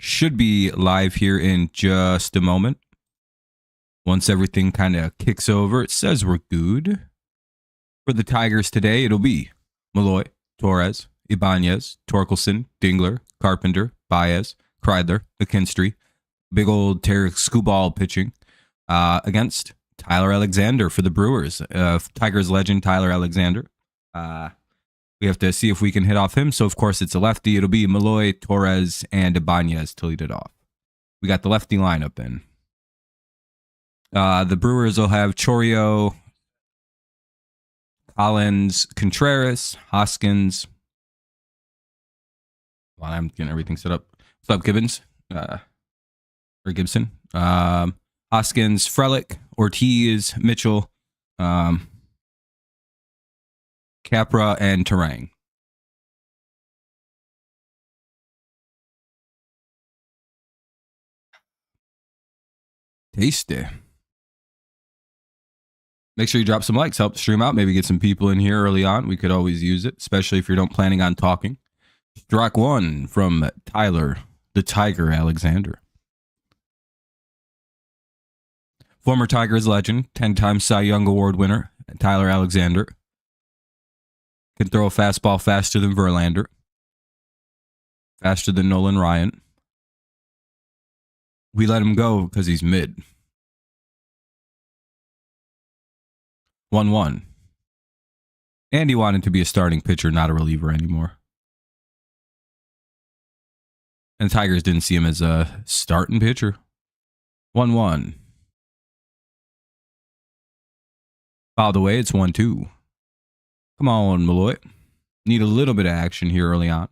should be live here in just a moment. Once everything kind of kicks over, it says we're good. For the Tigers today, it'll be Malloy, Torres, Ibanez, Torkelson, Dingler, Carpenter, Baez, Kreidler, McKinstry, big old Skubal pitching against Tyler Alexander for the Brewers. Tigers legend Tyler Alexander. We have to see if we can hit off him. So, of course, it's a lefty. It'll be Malloy, Torres, and Ibanez to lead it off. We got the lefty lineup in. The Brewers will have Chorio, Collins, Contreras, Hoskins. Well, I'm getting everything set up. What's up, Gibbons? Or Gibson. Hoskins, Frelick, Ortiz, Mitchell, Capra, and Terang. Tasty. Make sure you drop some likes, help the stream out, maybe get some people in here early on. We could always use it, especially if you don't planning on talking. Strike one from Tyler, the Tiger Alexander. Former Tigers legend, 10-time Cy Young Award winner, Tyler Alexander. Can throw a fastball faster than Verlander. Faster than Nolan Ryan. We let him go because he's mid. 1-1. And he wanted to be a starting pitcher, not a reliever anymore. And the Tigers didn't see him as a starting pitcher. 1-1. Fouled away, it's 1-2. Come on, Malloy. Need a little bit of action here early on.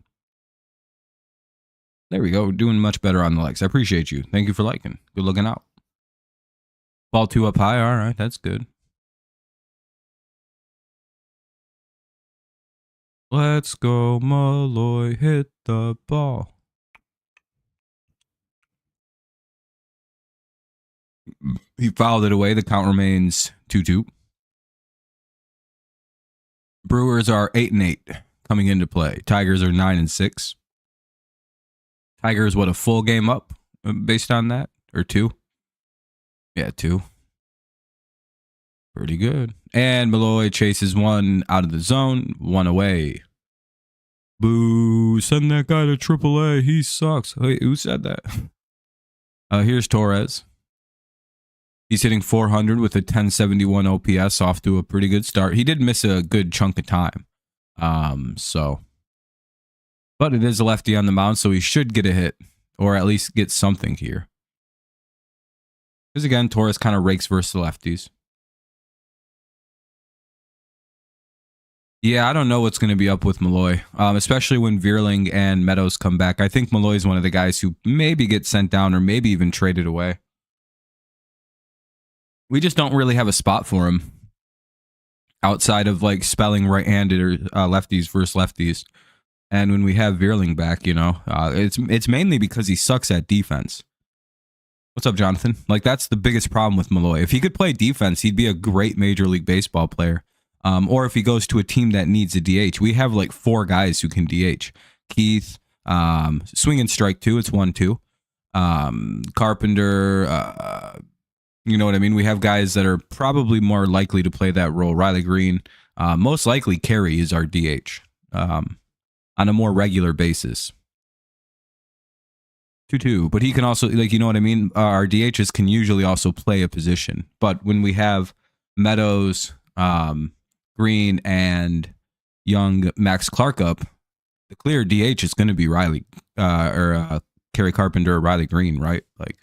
There we go. Doing much better on the likes. I appreciate you. Thank you for liking. Good looking out. Ball 2 up high. All right, that's good. Let's go, Malloy. Hit the ball. He fouled it away. The count remains 2-2. Brewers are 8-8 coming into play. Tigers are 9-6. Tigers, what, a full game up based on that? Or 2? Yeah, 2. Pretty good. And Malloy chases one out of the zone, one away. Boo, send that guy to AAA. He sucks. Wait, who said that? Here's Torres. He's hitting 400 with a 1071 OPS, off to a pretty good start. He did miss a good chunk of time. But it is a lefty on the mound, so he should get a hit, or at least get something here. Because again, Torres kind of rakes versus the lefties. Yeah, I don't know what's going to be up with Malloy, especially when Vierling and Meadows come back. I think Malloy is one of the guys who maybe get sent down or maybe even traded away. We just don't really have a spot for him outside of like spelling right-handed or lefties versus lefties. And when we have Vierling back, you know, it's mainly because he sucks at defense. What's up, Jonathan? Like, that's the biggest problem with Malloy. If he could play defense, he'd be a great Major League Baseball player. Or if he goes to a team that needs a DH. We have like 4 guys who can DH. Keith, swing and strike 2, it's 1-2. Carpenter, you know what I mean? We have guys that are probably more likely to play that role. Riley Green, most likely Carey is our DH on a more regular basis. 2-2, but he can also, like, you know what I mean? Our DHs can usually also play a position. But when we have Meadows, Green, and young Max Clark up, the clear DH is going to be Riley Kerry Carpenter or Riley Green, right? Like,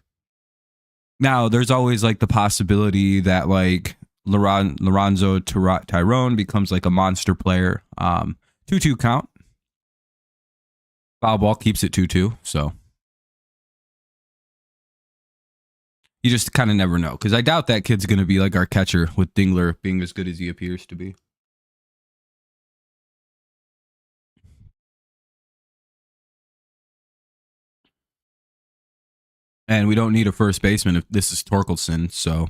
now there's always like the possibility that like Lorenzo Tyrone becomes like a monster player. 2-2 count. Foul ball keeps it 2-2. So you just kind of never know, because I doubt that kid's going to be like our catcher, with Dingler being as good as he appears to be. And we don't need a first baseman if this is Torkelson, so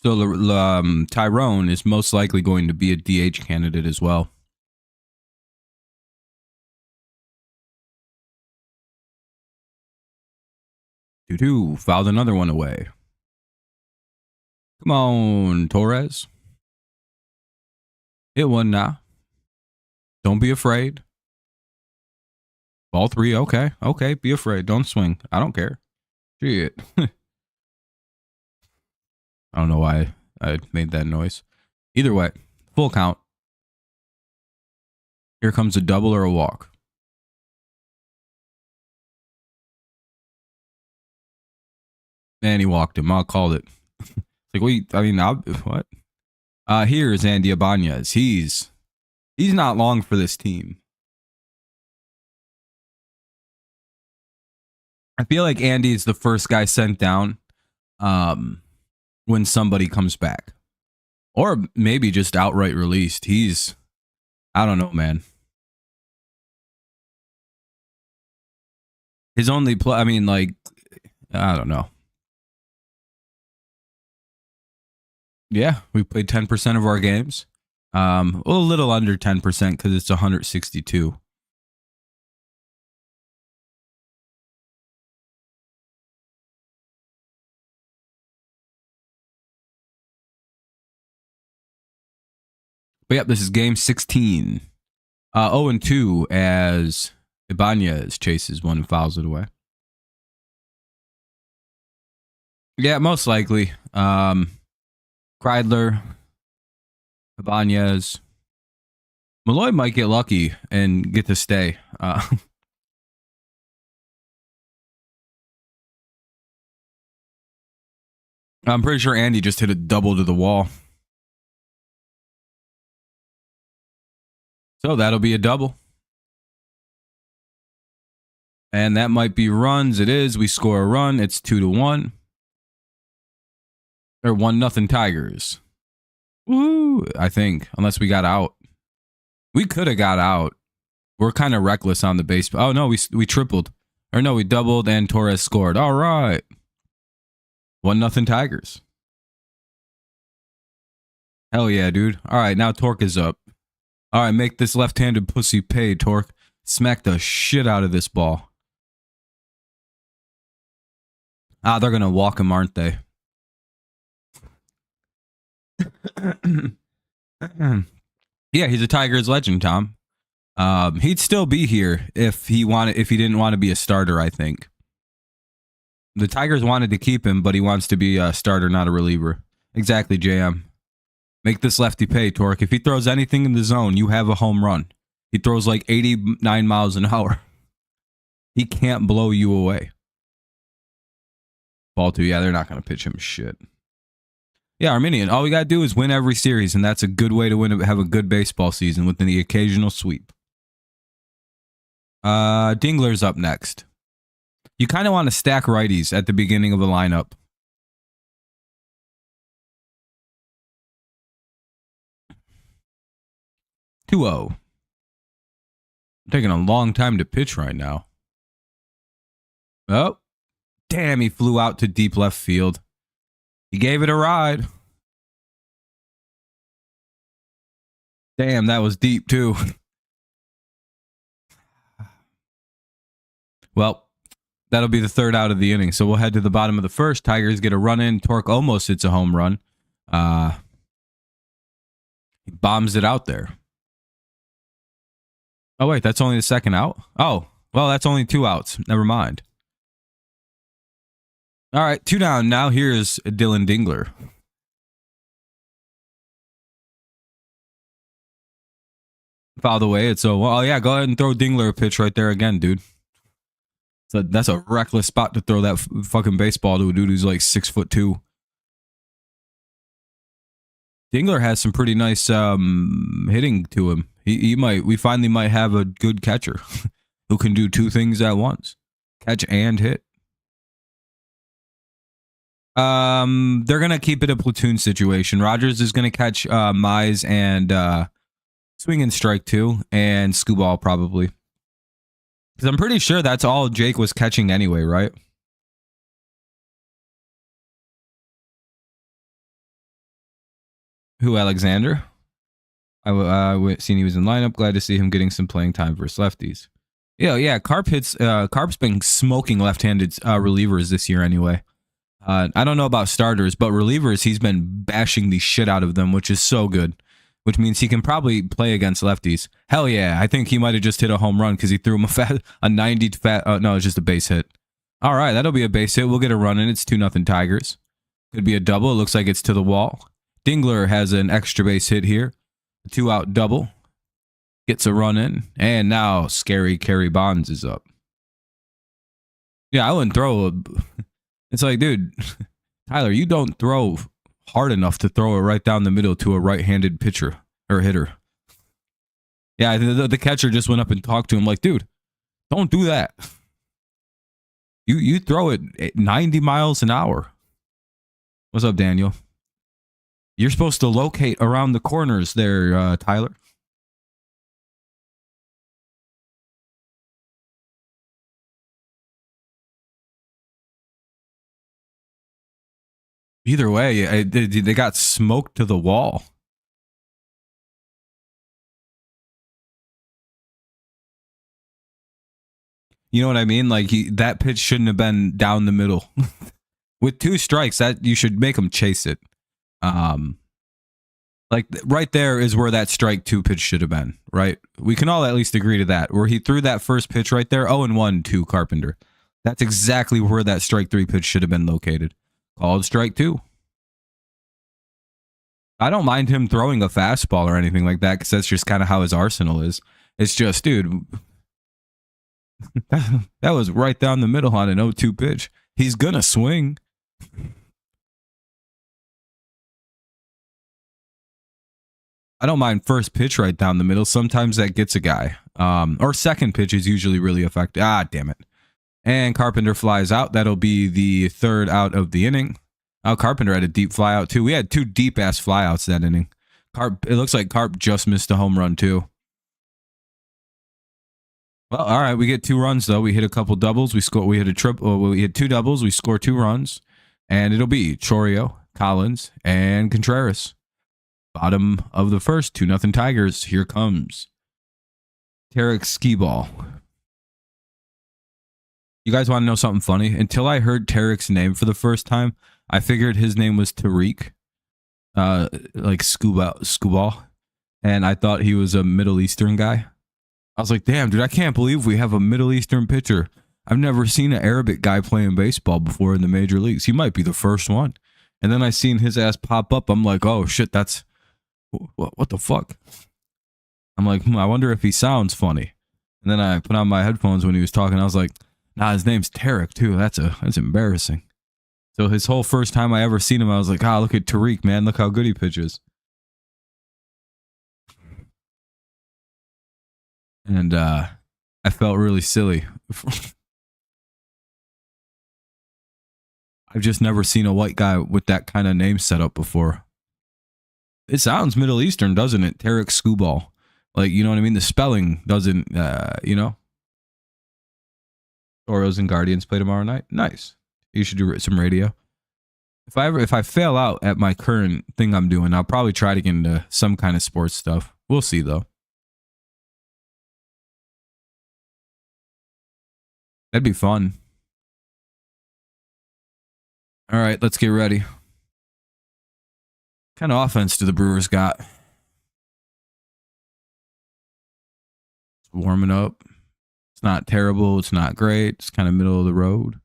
Tyrone is most likely going to be a DH candidate as well. 2-2. Fouled another one away. Come on, Torres. Hit one now. Don't be afraid. Ball 3. Okay. Okay. Be afraid. Don't swing. I don't care. Shit. I don't know why I made that noise. Either way, full count. Here comes a double or a walk. And he walked him. I called it. Like, what? Here's Andy Ibanez. He's not long for this team. I feel like Andy is the first guy sent down when somebody comes back. Or maybe just outright released. I don't know, man. His only play, I don't know. Yeah, we played 10% of our games. A little under 10% because it's 162. But yep, this is game 16. 0-2 as Ibanez chases one and fouls it away. Yeah, most likely. Kreidler, Ibanez. Malloy might get lucky and get to stay. I'm pretty sure Andy just hit a double to the wall. So that'll be a double. And that might be runs. It is. We score a run. It's 2-1. Or 1-0 Tigers. Woo! I think. Unless we got out. We could have got out. We're kind of reckless on the base. Oh, no. We tripled. Or no, we doubled and Torres scored. All right. 1-0 Tigers. Hell yeah, dude. All right. Now Torque is up. All right. Make this left-handed pussy pay, Torque. Smack the shit out of this ball. They're going to walk him, aren't they? Yeah, he's a Tigers legend, Tom. He'd still be here if he didn't want to be a starter, I think. The Tigers wanted to keep him, but he wants to be a starter, not a reliever. Exactly, JM. Make this lefty pay, Torque. If he throws anything in the zone, you have a home run. He throws like 89 miles an hour. He can't blow you away. Ball 2, yeah, they're not going to pitch him shit. Yeah, Arminian, all we got to do is win every series, and that's a good way to have a good baseball season with the occasional sweep. Dingler's up next. You kind of want to stack righties at the beginning of a lineup. I'm taking a long time to pitch right now. Oh, damn, he flew out to deep left field. He gave it a ride. Damn, that was deep too. Well, that'll be the third out of the inning. So we'll head to the bottom of the first. Tigers get a run in. Torque almost hits a home run. He bombs it out there. Oh, wait, that's only the second out? Oh, well, that's only 2 outs. Never mind. All right, 2 down. Now here's Dylan Dingler. Fouled away. It's yeah, go ahead and throw Dingler a pitch right there again, dude. So that's a reckless spot to throw that fucking baseball to a dude who's like 6'2". Dingler has some pretty nice hitting to him. We finally might have a good catcher who can do 2 things at once. Catch and hit. They're going to keep it a platoon situation. Rogers is going to catch Mize and swing and strike 2 and Skubal probably. Because I'm pretty sure that's all Jake was catching anyway, right? Who, Alexander? I seen he was in lineup. Glad to see him getting some playing time versus lefties. Yeah. Carp's been smoking left-handed relievers this year anyway. I don't know about starters, but relievers, he's been bashing the shit out of them, which is so good. Which means he can probably play against lefties. Hell yeah. I think he might have just hit a home run because he threw him a 90 no, it's just a base hit. All right, that'll be a base hit. We'll get a run in. It's 2-0 Tigers. Could be a double. It looks like it's to the wall. Dingler has an extra base hit here. A 2-out double. Gets a run in. And now Scary Kerry Bonds is up. Yeah, I wouldn't throw a... It's like, dude, Tyler, you don't throw hard enough to throw it right down the middle to a right-handed pitcher or hitter. Yeah, the catcher just went up and talked to him like, dude, don't do that. You throw it at 90 miles an hour. What's up, Daniel? You're supposed to locate around the corners there, Tyler. Either way, they got smoked to the wall. You know what I mean? Like that pitch shouldn't have been down the middle. With 2 strikes, that you should make him chase it. Like right there is where that strike 2 pitch should have been, right? We can all at least agree to that. Where he threw that first pitch right there, 0-1 to Carpenter. That's exactly where that strike 3 pitch should have been located. Called strike 2. I don't mind him throwing a fastball or anything like that because that's just kind of how his arsenal is. It's just, dude, that was right down the middle on an 0-2 pitch. He's going to swing. I don't mind first pitch right down the middle. Sometimes that gets a guy. Or second pitch is usually really effective. Ah, damn it. And Carpenter flies out. That'll be the 3rd out of the inning. Oh, Carpenter had a deep fly out too. We had 2 deep-ass flyouts that inning. It looks like Carp just missed a home run too. Well, all right, we get 2 runs though. We hit a couple doubles. We hit a triple. We hit 2 doubles. We score 2 runs, and it'll be Chorio, Collins, and Contreras. Bottom of the first, 2-0 Tigers. Here comes Tarek Skubal. You guys want to know something funny? Until I heard Tarek's name for the first time, I figured his name was Tariq, like Skubal, and I thought he was a Middle Eastern guy. I was like, damn, dude, I can't believe we have a Middle Eastern pitcher. I've never seen an Arabic guy playing baseball before in the major leagues. He might be the first one. And then I seen his ass pop up. I'm like, oh, shit, that's... What the fuck? I'm like, I wonder if he sounds funny. And then I put on my headphones when he was talking. I was like, nah, his name's Tarek, too. That's embarrassing. So his whole first time I ever seen him, I was like, look at Tariq, man. Look how good he pitches. And I felt really silly. I've just never seen a white guy with that kind of name set up before. It sounds Middle Eastern, doesn't it? Tarek Skubal. Like, you know what I mean? The spelling doesn't, you know? Orioles and Guardians play tomorrow night. Nice. You should do some radio. If I fail out at my current thing I'm doing, I'll probably try to get into some kind of sports stuff. We'll see, though. That'd be fun. All right, let's get ready. What kind of offense do the Brewers got? It's warming up. It's not terrible. It's not great. It's kind of middle of the road.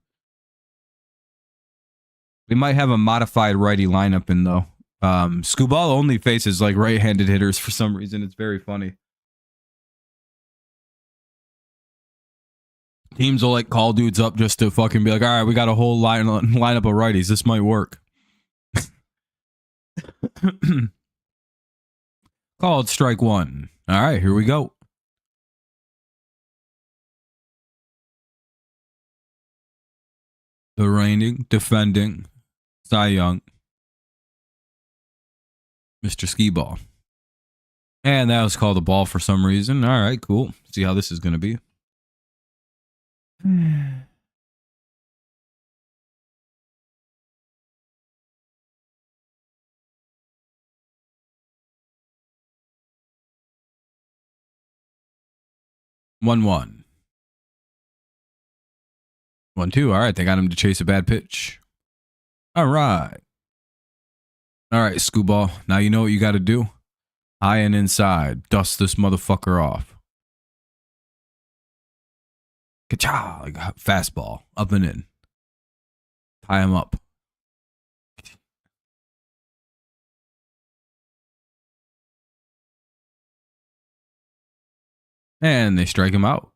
We might have a modified righty lineup in, though. Skubal only faces like right-handed hitters for some reason. It's very funny. Teams will like call dudes up just to fucking be like, all right, we got a whole lineup of righties. This might work. Called strike 1. All right, here we go. The reigning, defending Cy Young, Mr. Skubal. And that was called a ball for some reason. All right, cool. See how this is going to be. 1-1. 1-2. All right, they got him to chase a bad pitch. All right. All right, Skubal. Now you know what you got to do. High and inside. Dust this motherfucker off. Ka-chow. Like a fastball. Up and in. Tie him up. And they strike him out.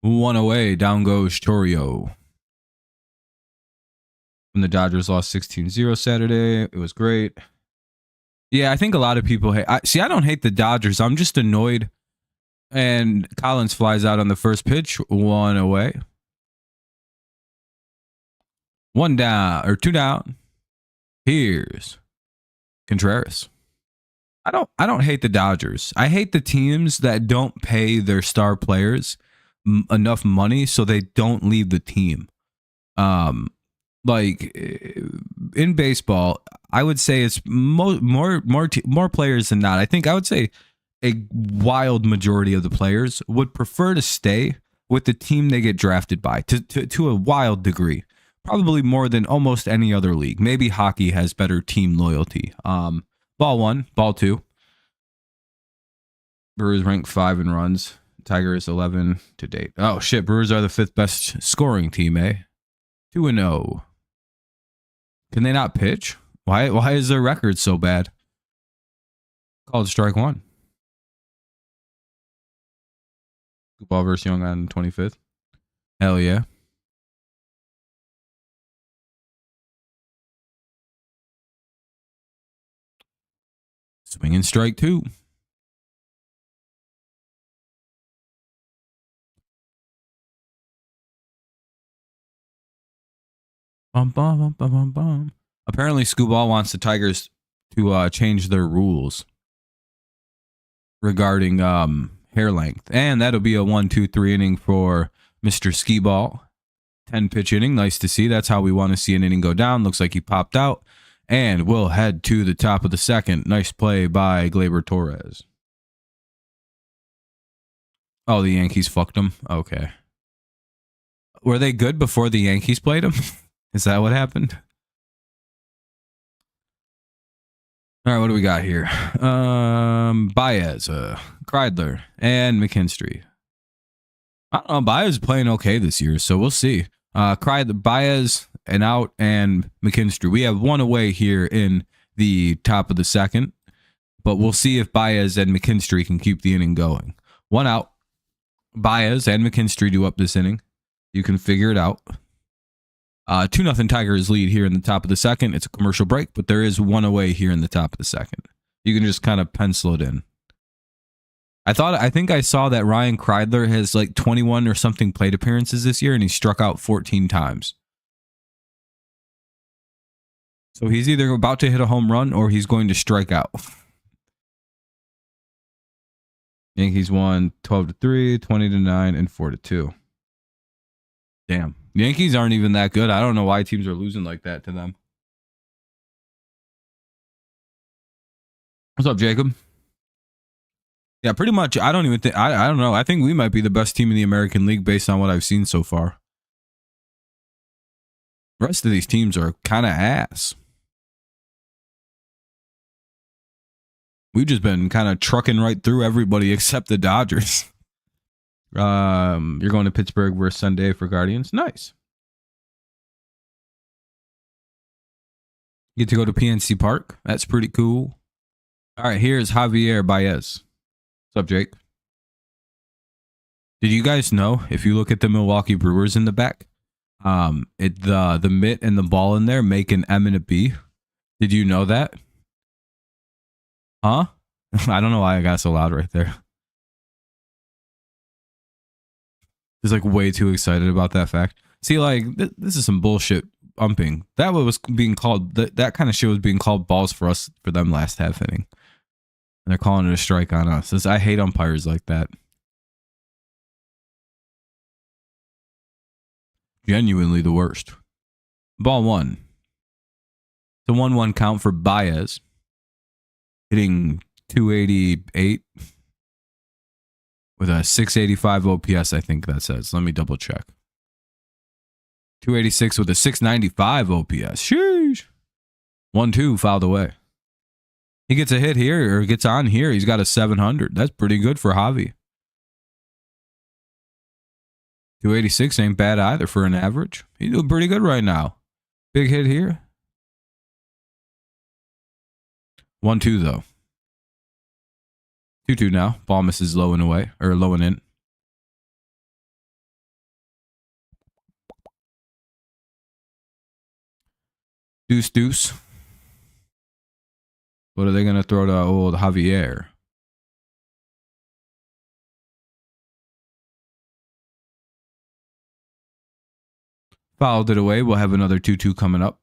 One away. Down goes Chorio. When the Dodgers lost 16-0 Saturday, it was great. Yeah, I think a lot of people hate. I don't hate the Dodgers. I'm just annoyed. And Collins flies out on the first pitch. One away. One down or two down. Here's Contreras. I don't hate the Dodgers. I hate the teams that don't pay their star players enough money so they don't leave the team. Like in baseball, I would say it's more players than not. I would say a wild majority of the players would prefer to stay with the team they get drafted by to a wild degree. Probably more than almost any other league. Maybe hockey has better team loyalty. Ball one, ball two. Brewers rank 5 in runs. Tigers 11 to date. Oh shit, Brewers are the 5th best scoring team, eh? 2-0. Can they not pitch? Why is their record so bad? Called strike one. Skubal versus Young on 25th. Hell yeah. Swinging strike two. Bum, bum, bum, bum, bum, bum. Apparently, Skubal wants the Tigers to change their rules regarding hair length. And that'll be a 1-2-3 inning for Mr. Skubal. 10-pitch inning. Nice to see. That's how we want to see an inning go down. Looks like he popped out. And we'll head to the top of the second. Nice play by Gleyber Torres. Oh, the Yankees fucked him. Okay. Were they good before the Yankees played him? Is that what happened? All right, what do we got here? Baez, Kreidler, and McKinstry. I don't know. Baez is playing okay this year, so we'll see. Baez and out, and McKinstry. We have one away here in the top of the second, but we'll see if Baez and McKinstry can keep the inning going. One out. Baez and McKinstry do up this inning. You can figure it out. 2-0 Tigers lead here in the top of the second. It's a commercial break, but there is one away here in the top of the second. You can just kind of pencil it in. I think I saw that Ryan Kreidler has like 21 or something plate appearances this year, and he struck out 14 times. So he's either about to hit a home run or he's going to strike out. Yankees won 12-3, 20-9, and 4-2. Damn. Yankees aren't even that good. I don't know why teams are losing like that to them. What's up, Jacob? Yeah, pretty much. I don't even think. I don't know. I think we might be the best team in the American League based on what I've seen so far. The rest of these teams are kind of ass. We've just been kind of trucking right through everybody except the Dodgers. You're going to Pittsburgh versus Sunday for Guardians. Nice. You get to go to PNC Park. That's pretty cool. All right, here's Javier Baez. What's up, Jake? Did you guys know, if you look at the Milwaukee Brewers in the back, the mitt and the ball in there make an M and a B? Did you know that? Huh? I don't know why I got so loud right there. He's like way too excited about that fact. See, like, this is some bullshit umping. That was being called, that kind of shit was being called balls for them last half inning. And they're calling it a strike on us. I hate umpires like that. Genuinely the worst. Ball one. It's a 1-1 count for Baez. Hitting 288. with a 685 OPS, I think that says. Let me double check. 286 with a 695 OPS. Sheesh. 1-2 fouled away. He gets a hit here or gets on here. He's got a 700. That's pretty good for Javi. 286 ain't bad either for an average. He's doing pretty good right now. Big hit here. 1-2 though. 2-2 now. Ball misses low and away, or low and in. Deuce, deuce. What are they going to throw to old Javier? Fouled it away. We'll have another 2-2 coming up.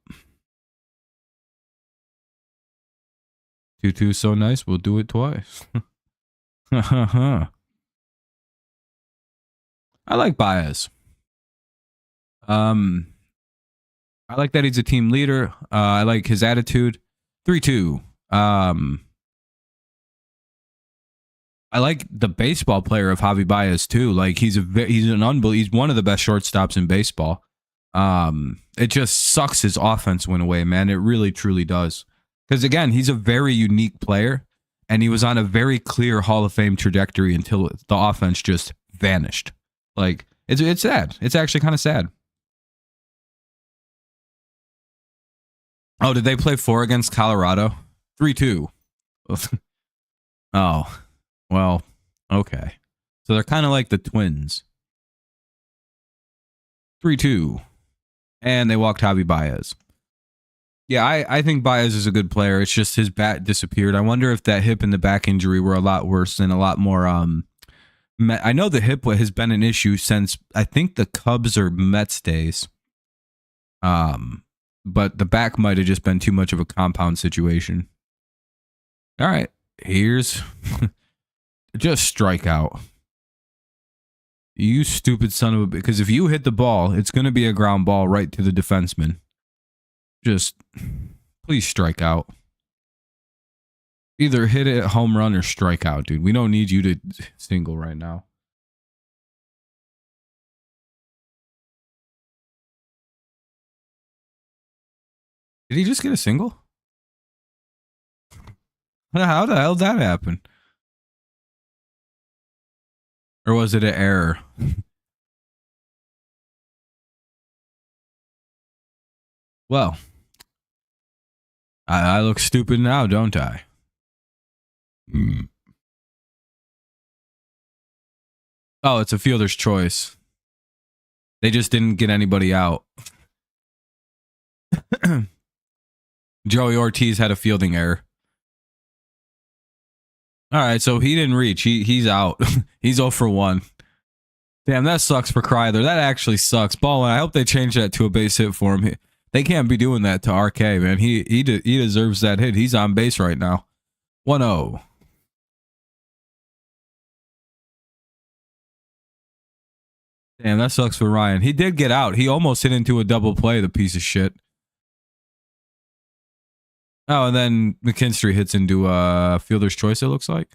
2-2 so nice. We'll do it twice. I like Baez. I like that he's a team leader. I like his attitude. 3-2. I like the baseball player of Javi Baez too. Like he's one of the best shortstops in baseball. It just sucks his offense went away, man. It really truly does. Because again, he's a very unique player, and he was on a very clear Hall of Fame trajectory until the offense just vanished. Like it's sad. It's actually kind of sad. Oh, did they play 4 against Colorado? 3-2. Oh, well, okay. So they're kind of like the Twins. 3-2. And they walked Javi Baez. Yeah, I think Baez is a good player. It's just his bat disappeared. I wonder if that hip and the back injury were a lot worse and a lot more. I know the hip has been an issue since I think the Cubs or Mets days. But the back might have just been too much of a compound situation. All right, here's just strikeout. You stupid son of a... Because if you hit the ball, it's going to be a ground ball right to the defenseman. Just please strike out. Either hit it home run or strike out, dude. We don't need you to single right now. Did he just get a single? How the hell did that happen? Or was it an error? Well, I look stupid now, don't I? Oh, it's a fielder's choice. They just didn't get anybody out. Joey Ortiz had a fielding error. All right, so he didn't reach. He's out. He's 0 for 1. Damn, that sucks for Kreidler. That actually sucks. Ballin, I hope they change that to a base hit for him. They can't be doing that to RK, man. He deserves that hit. He's on base right now. 1-0. Damn, that sucks for Ryan. He did get out. He almost hit into a double play, the piece of shit. Oh, and then McKinstry hits into fielder's choice, it looks like.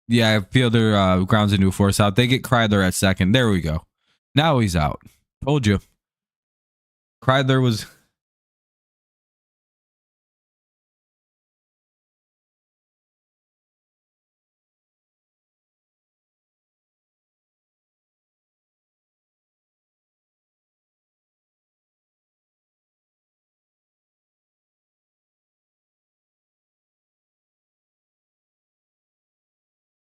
Yeah, fielder grounds into a force out. They get Kreidler at second. There we go. Now he's out. Told you. Kreidler was...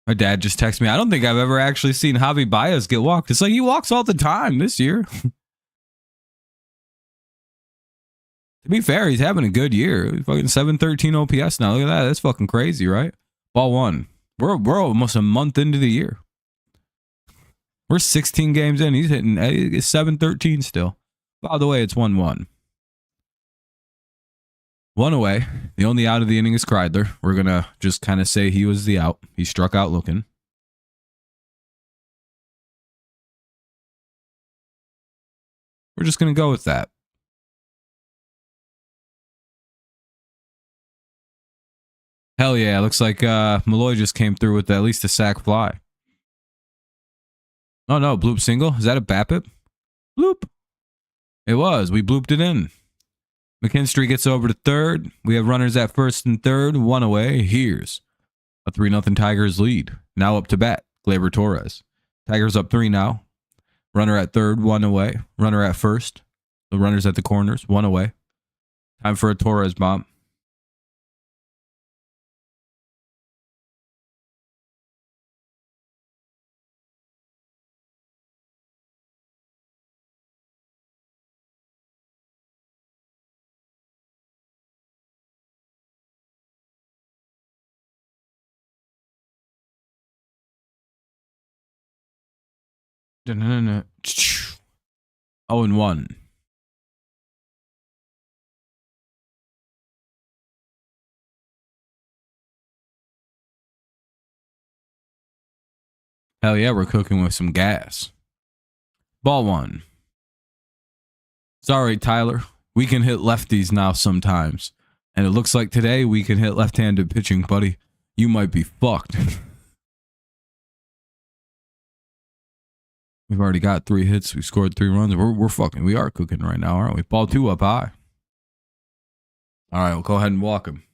My dad just texted me. I don't think I've ever actually seen Javi Baez get walked. It's like he walks all the time this year. To be fair, he's having a good year. He's fucking 713 OPS now. Look at that. That's fucking crazy, right? Ball 1. We're almost a month into the year. We're 16 games in. He's hitting 713 still. By the way, it's 1-1. 1 away. The only out of the inning is Kreidler. We're going to just kind of say he was the out. He struck out looking. We're just going to go with that. Hell yeah. Looks like Malloy just came through with at least a sack fly. Oh no, bloop single. Is that a BAPIP? Bloop. It was. We blooped it in. McKinstry gets over to third. We have runners at first and third. One away. Here's a 3-0 Tigers lead. Now up to bat. Gleyber Torres. Tigers up 3 now. Runner at third. One away. Runner at first. The runners at the corners. One away. Time for a Torres bomb. Oh, and 1. Hell yeah, we're cooking with some gas. Ball 1. Sorry, Tyler. We can hit lefties now sometimes. And it looks like today we can hit left-handed pitching, buddy. You might be fucked. We've already got 3 hits. We scored 3 runs. We are cooking right now, aren't we? Ball 2 up high. All right, we'll go ahead and walk him.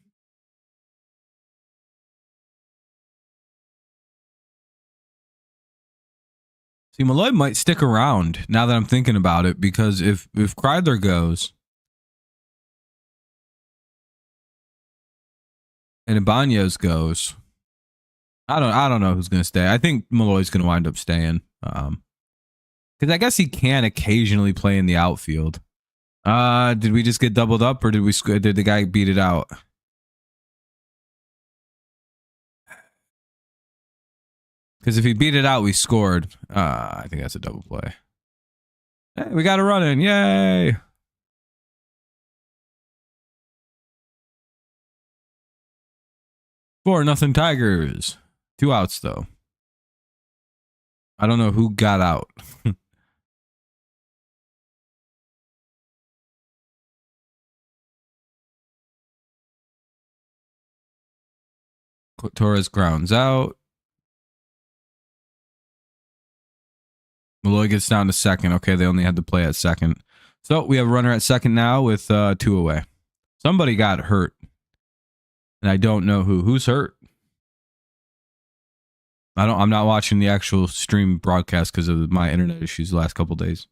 See, Malloy might stick around now that I'm thinking about it, because if Kreidler goes and Ibanez goes, I don't know who's gonna stay. I think Malloy's gonna wind up staying. Because I guess he can occasionally play in the outfield. Did we just get doubled up, or did the guy beat it out? Because if he beat it out, we scored. I think that's a double play. Hey, we got a run in. Yay! Four nothing Tigers. 2 outs though. I don't know who got out. Torres grounds out. Malloy gets down to second. Okay, they only had to play at second. So we have a runner at second now with 2 away. Somebody got hurt. And I don't know who. Who's hurt? I'm not watching the actual stream broadcast because of my internet issues the last couple days.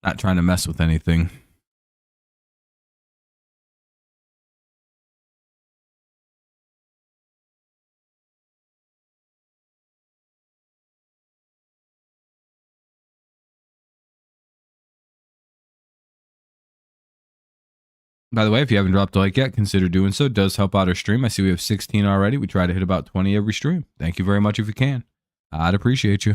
Not trying to mess with anything. By the way, if you haven't dropped a like yet, consider doing so. It does help out our stream. I see we have 16 already. We try to hit about 20 every stream. Thank you very much if you can. I'd appreciate you.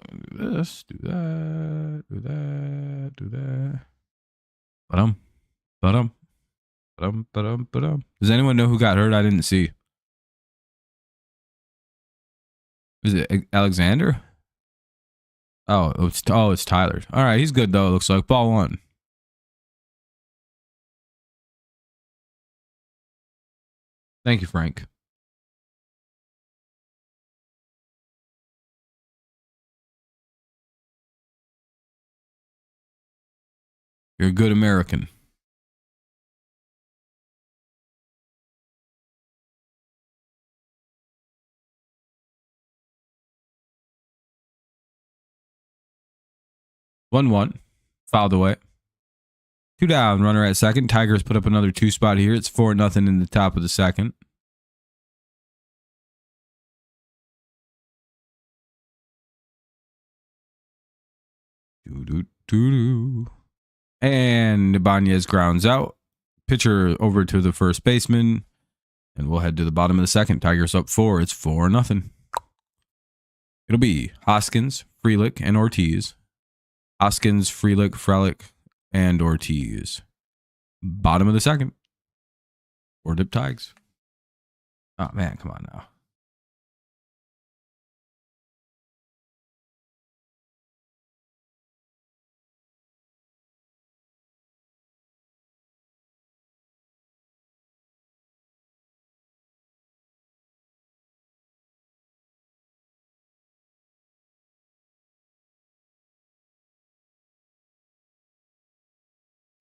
Do this, do that, do that, do that. Ba-dum, ba-dum, ba-dum, ba-dum, ba-dum. Does anyone know who got hurt? I didn't see. Is it Alexander? Oh, it's Tyler. All right, he's good though. It looks like ball 1. Thank you, Frank. You're a good American. One. Fouled away. 2 down. Runner at second. Tigers put up another 2 spot here. It's 4-0 in the top of the second. And Ibanez grounds out. Pitcher over to the first baseman. And we'll head to the bottom of the second. Tigers up 4. It's 4-0. It'll be Hoskins, Frelick, and Ortiz. Hoskins, Frelick, and Ortiz. Bottom of the second. 4-dip Tigers. Oh, man, come on now.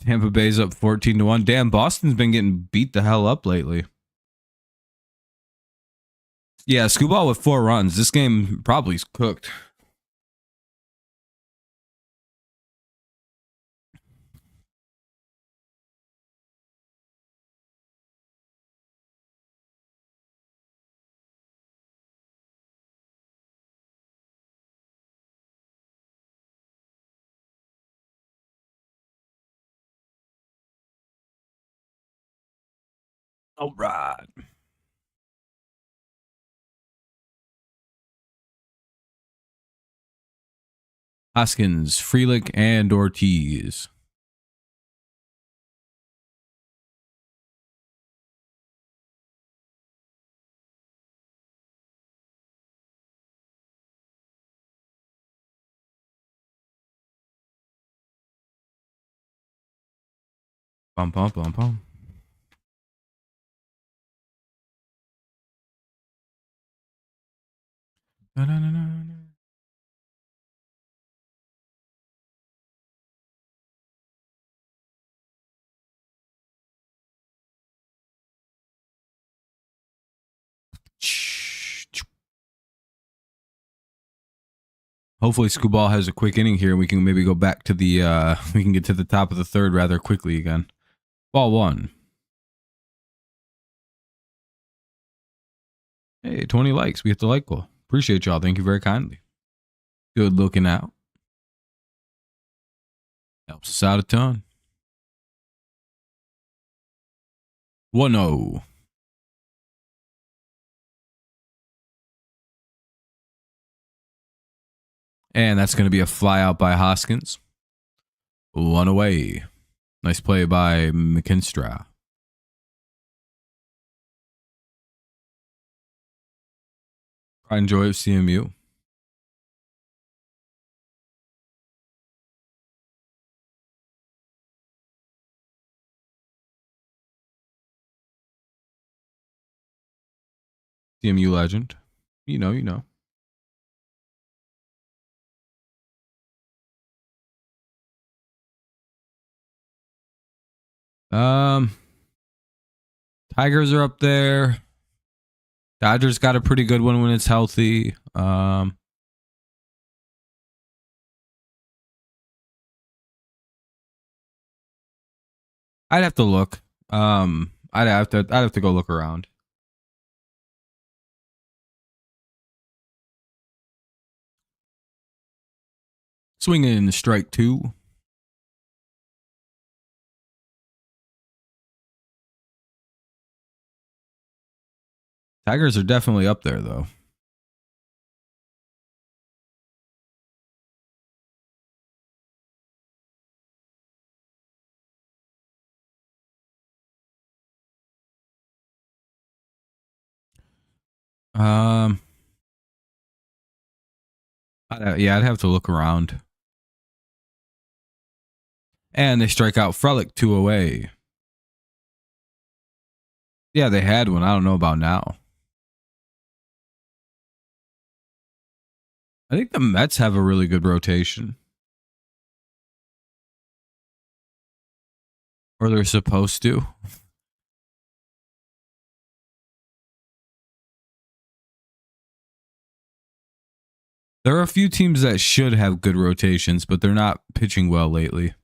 Tampa Bay's up 14-1. Damn, Boston's been getting beat the hell up lately. Yeah, Skubal with 4 runs. This game probably is cooked. All right. Hoskins, Frelick, and Ortiz. Bum, bum, bum, bum. Hopefully Skubal has a quick inning here. We can maybe go back to the we can get to the top of the third rather quickly again. Ball 1. Hey, 20 likes. We hit the like goal. Appreciate y'all. Thank you very kindly. Good looking out. Helps us out a ton. 1-0. And that's going to be a fly out by Hoskins. 1 away. Nice play by McKinstra. I enjoy CMU. CMU legend. You know. Tigers are up there. Dodgers got a pretty good one when it's healthy. I'd have to look. I'd have to go look around. Swinging in the strike 2. Tigers are definitely up there, though. I'd have to look around. And they strike out Frelick 2 away. Yeah, they had one. I don't know about now. I think the Mets have a really good rotation. Or they're supposed to. There are a few teams that should have good rotations, but they're not pitching well lately.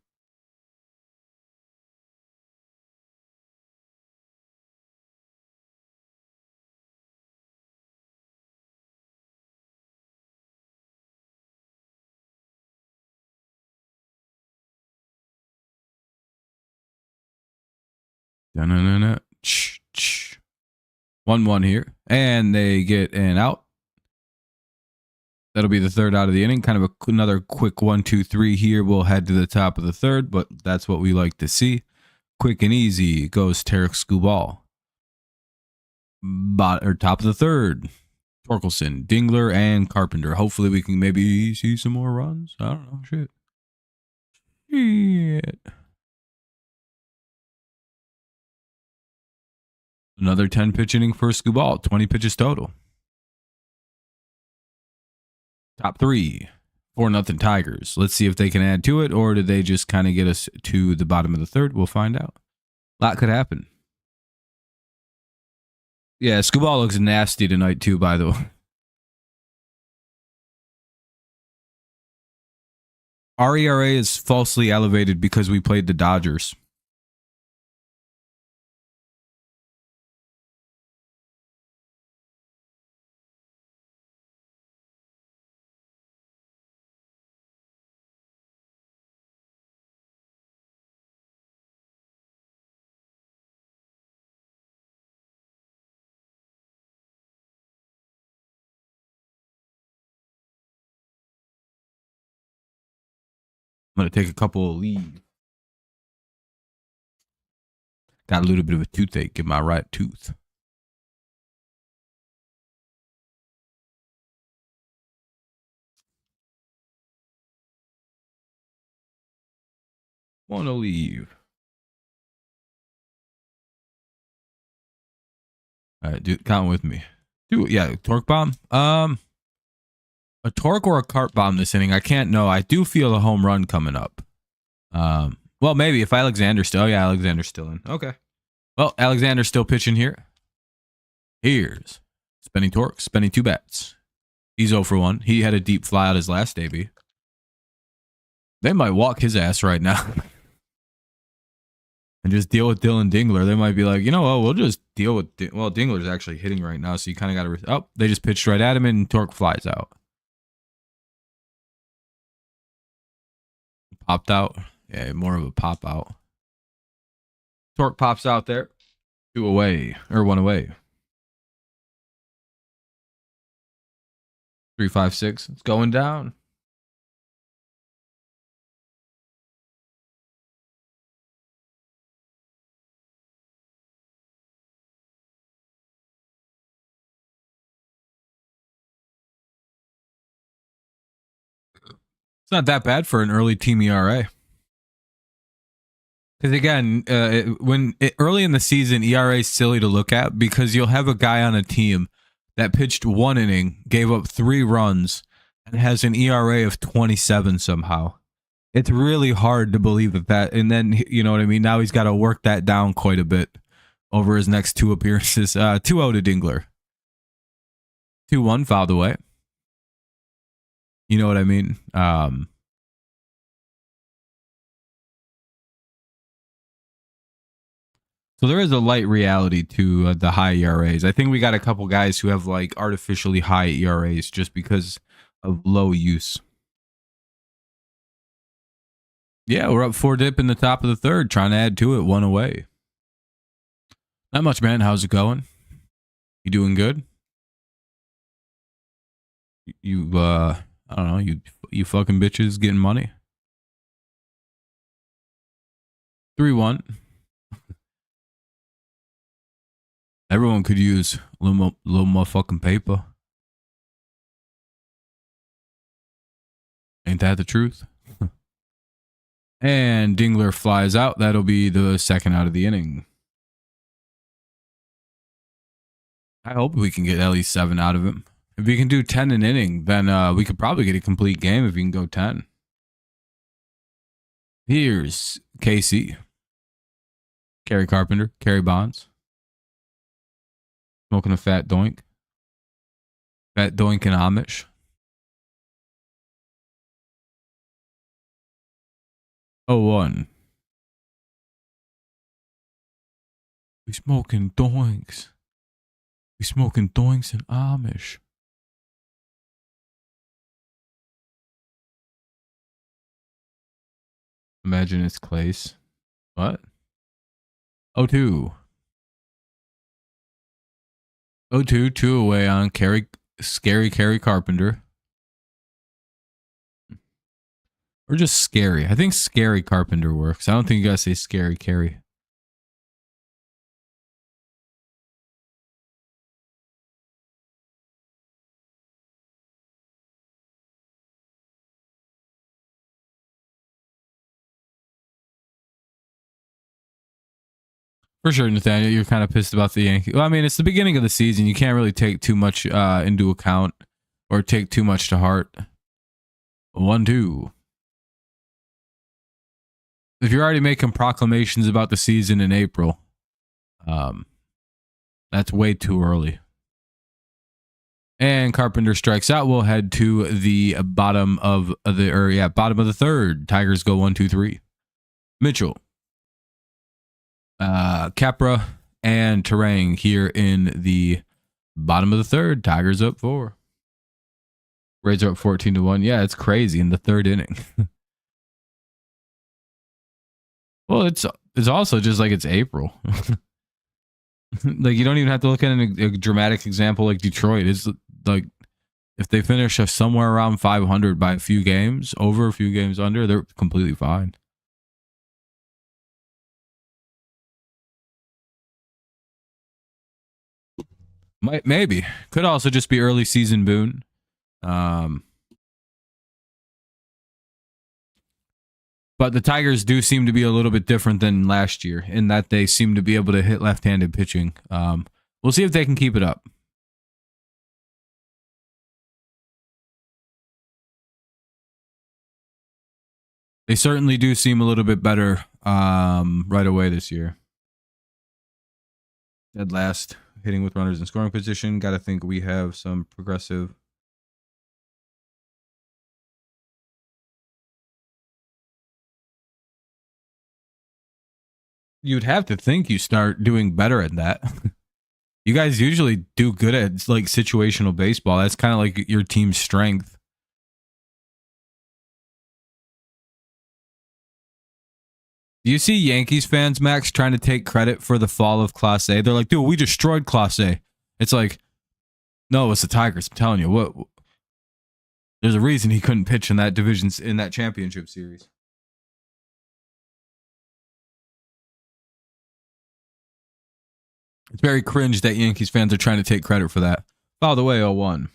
Da-na-na-na. 1-1 here. And they get an out. That'll be the third out of the inning. Kind of another quick 1-2-3 here. We'll head to the top of the third, but that's what we like to see. Quick and easy goes Tarek Skubal. Top of the third. Torkelson, Dingler, and Carpenter. Hopefully we can maybe see some more runs. I don't know. Shit. Another 10-pitch inning for Skubal. 20 pitches total. Top 3. 4-0 Tigers. Let's see if they can add to it, or do they just kind of get us to the bottom of the third? We'll find out. A lot could happen. Yeah, Skubal looks nasty tonight too, by the way. Our ERA is falsely elevated because we played the Dodgers. I'm going to take a couple of leaves. Got a little bit of a toothache in my right tooth. Want to leave. All right, dude, count with me. Dude, yeah, torque bomb. A torque or a cart bomb this inning. I can't know. I do feel a home run coming up. Well, maybe if Alexander's still. Oh, yeah, Alexander's still in. Okay. Well, Alexander's still pitching here. Here's spinning torque, spinning 2 bats. He's 0 for 1. He had a deep fly out his last debut. They might walk his ass right now. And just deal with Dylan Dingler. They might be like, you know what, we'll just deal with... Well, Dingler's actually hitting right now, so you kind of got to... Oh, they just pitched right at him, and torque flies out. Popped out. Yeah, more of a pop out. Torque pops out there. 2 away. Or 1 away. 3, 5, 6. It's going down. It's not that bad for an early team ERA. Because again, early in the season, ERA is silly to look at because you'll have a guy on a team that pitched 1 inning, gave up 3 runs, and has an ERA of 27 somehow. It's really hard to believe that. And then, you know what I mean? Now he's got to work that down quite a bit over his next 2 appearances. 2-0 to Dingler. 2-1 fouled away. You know what I mean? So there is a light reality to the high ERAs. I think we got a couple guys who have like artificially high ERAs just because of low use. Yeah, we're up 4-0 in the top of the third, trying to add to it, 1 away. Not much, man. How's it going? You doing good? You I don't know, you fucking bitches getting money? 3-1. Everyone could use a little motherfucking paper. Ain't that the truth? And Dingler flies out. That'll be the second out of the inning. I hope we can get at least 7 out of him. If we can do 10 an inning, then we could probably get a complete game if we can go 10. Here's KC. Kerry Carpenter. Kerry Bonds. Smoking a fat doink. Fat doink and Amish. Oh, 1. We smoking doinks. We smoking doinks and Amish. Imagine it's Clace. What? 0-2. 0-2, 2 away on Scary Kerry Carpenter. Or just Scary. I think Scary Carpenter works. I don't think you gotta say Scary Kerry. For sure, Nathaniel, you're kind of pissed about the Yankees. Well, I mean, it's the beginning of the season. You can't really take too much into account or take too much to heart. 1-2. If you're already making proclamations about the season in April, that's way too early. And Carpenter strikes out. We'll head to the bottom of the third. Tigers go 1-2-3. Mitchell, Capra, and Terang here in the bottom of the third. Tigers up 4. Rays are up 14-1. Yeah, it's crazy in the third inning. Well, it's also just like it's April. Like, you don't even have to look at a dramatic example like Detroit. It's like if they finish somewhere around 500 by a few games, over a few games under, they're completely fine. Maybe. Could also just be early season boon. But the Tigers do seem to be a little bit different than last year in that they seem to be able to hit left-handed pitching. We'll see if they can keep it up. They certainly do seem a little bit better right away this year. Dead last, hitting with runners in scoring position. Got to think we have some progressive. You'd have to think you start doing better at that. You guys usually do good at like situational baseball. That's kind of like your team's strength. Do you see Yankees fans, Max, trying to take credit for the fall of Class A? They're like, dude, we destroyed Class A. It's like, no, it's the Tigers. I'm telling you, what? There's a reason he couldn't pitch in that division, in that championship series. It's very cringe that Yankees fans are trying to take credit for that. By the way, 0-1.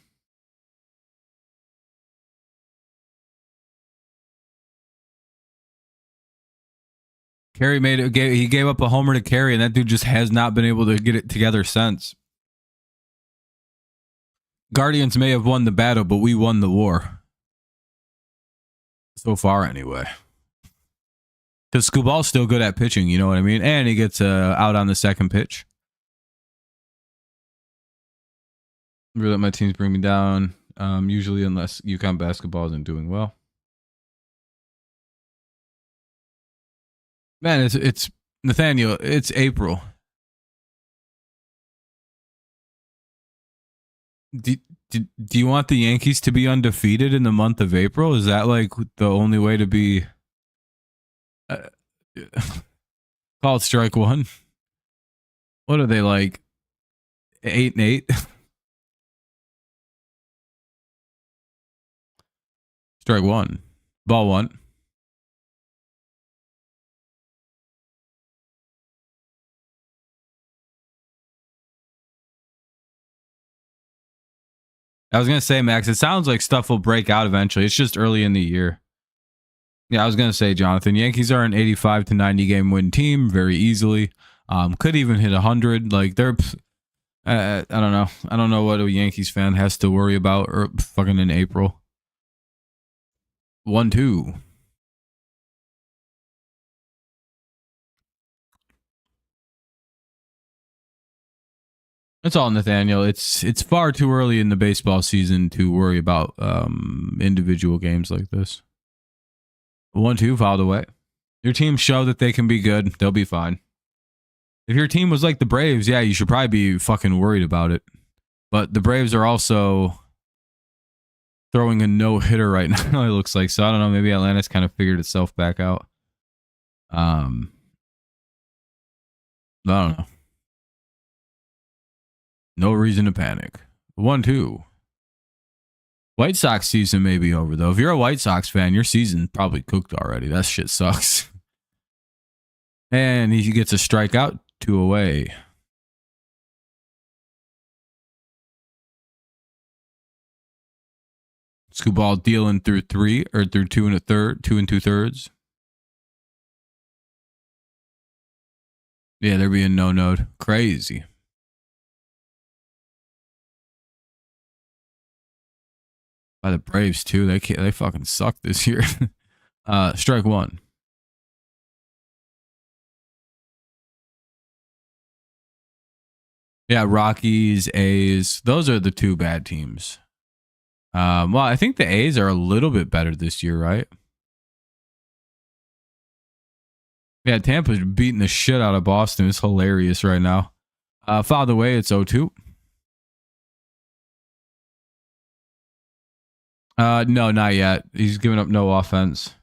Carey he gave up a homer to Carey, and that dude just has not been able to get it together since. Guardians may have won the battle, but we won the war. So far, anyway. Because Skubal's still good at pitching, you know what I mean? And he gets out on the second pitch. Really let my teams bring me down, usually unless UConn basketball isn't doing well. Man, it's Nathaniel, it's April. Do you want the Yankees to be undefeated in the month of April? Is that like the only way to be? Call it strike one. What are they like? 8-8. Strike one. Ball one. I was going to say, Max, it sounds like stuff will break out eventually. It's just early in the year. Yeah, I was going to say, Jonathan, Yankees are an 85 to 90 game win team very easily. Could even hit 100. Like, they're, I don't know. I don't know what a Yankees fan has to worry about or fucking in April. 1-2. That's all, Nathaniel. It's far too early in the baseball season to worry about individual games like this. 1-2 fouled away. Your team show that they can be good. They'll be fine. If your team was like the Braves, yeah, you should probably be fucking worried about it. But the Braves are also throwing a no-hitter right now, it looks like. So I don't know. Maybe Atlanta's kind of figured itself back out. I don't know. No reason to panic. 1-2. White Sox season may be over, though. If you're a White Sox fan, your season probably cooked already. That shit sucks. And he gets a strikeout, 2 away. Skubal dealing through 2 2.3. Yeah, they're being no-no'd. Crazy. By the Braves too. They fucking suck this year. Strike one. Yeah, Rockies, A's. Those are the two bad teams. Well, I think the A's are a little bit better this year, right? Yeah, Tampa's beating the shit out of Boston. It's hilarious right now. Foul the way, it's 0-2. No, not yet. He's giving up no offense.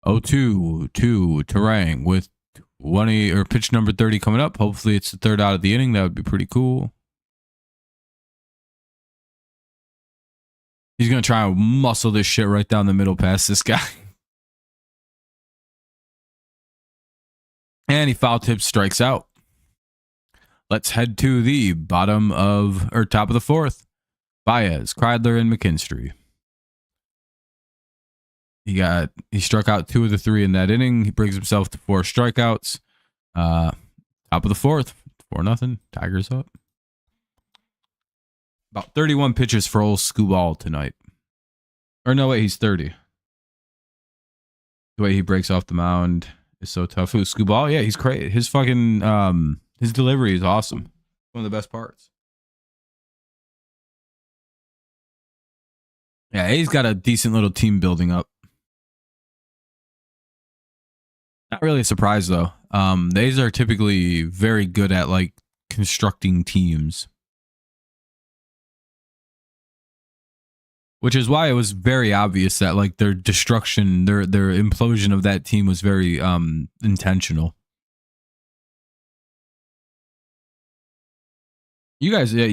Oh, 2 Terang with 20 or pitch number 30 coming up. Hopefully it's the third out of the inning. That would be pretty cool. He's going to try and muscle this shit right down the middle past this guy. And he foul tips, strikes out. Let's head to the top of the fourth. Baez, Kreidler, and McKinstry. He struck out 2 of the 3 in that inning. He brings himself to 4 strikeouts. Top of the fourth, 4-0. Tigers up. About 31 pitches for old Skubal tonight. Or no, wait, he's 30. The way he breaks off the mound is so tough. Who's Skubal? Yeah, he's crazy. His fucking his delivery is awesome. One of the best parts. Yeah, he's got a decent little team building up. Not really a surprise though. The A's are typically very good at like constructing teams, which is why it was very obvious that like their destruction, their implosion of that team was very intentional. You guys hit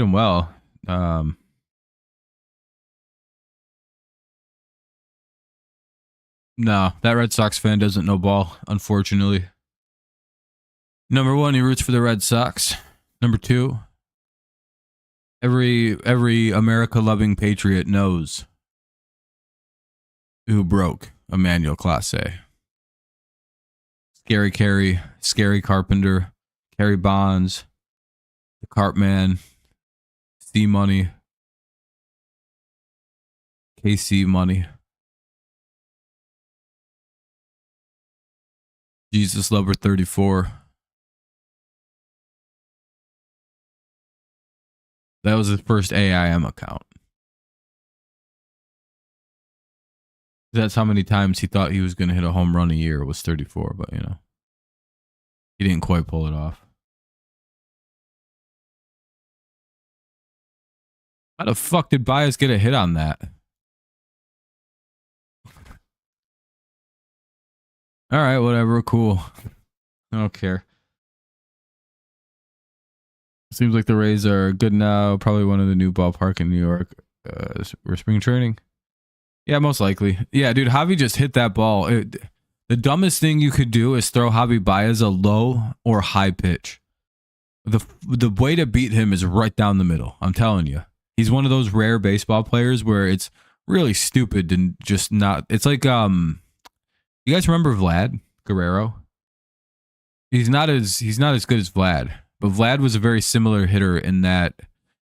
him well. No, that Red Sox fan doesn't know ball, unfortunately. Number 1, he roots for the Red Sox. Number 2, every America-loving patriot knows who broke Emmanuel Clase. Scary Carey, Scary Carpenter, Kerry Bonds, the Cartman, C Money, KC Money. Jesus Lover 34. That was his first AIM account. That's how many times he thought he was going to hit a home run a year. It was 34, but you know, he didn't quite pull it off. How the fuck did Baez get a hit on that? All right, whatever, cool. I don't care. Seems like the Rays are good now. Probably one of the new ballpark in New York for spring training. Yeah, most likely. Yeah, dude, Javi just hit that ball. The dumbest thing you could do is throw Javi Baez a low or high pitch. The way to beat him is right down the middle. I'm telling you. He's one of those rare baseball players where it's really stupid and just not. It's like you guys remember Vlad Guerrero? He's not as good as Vlad, but Vlad was a very similar hitter in that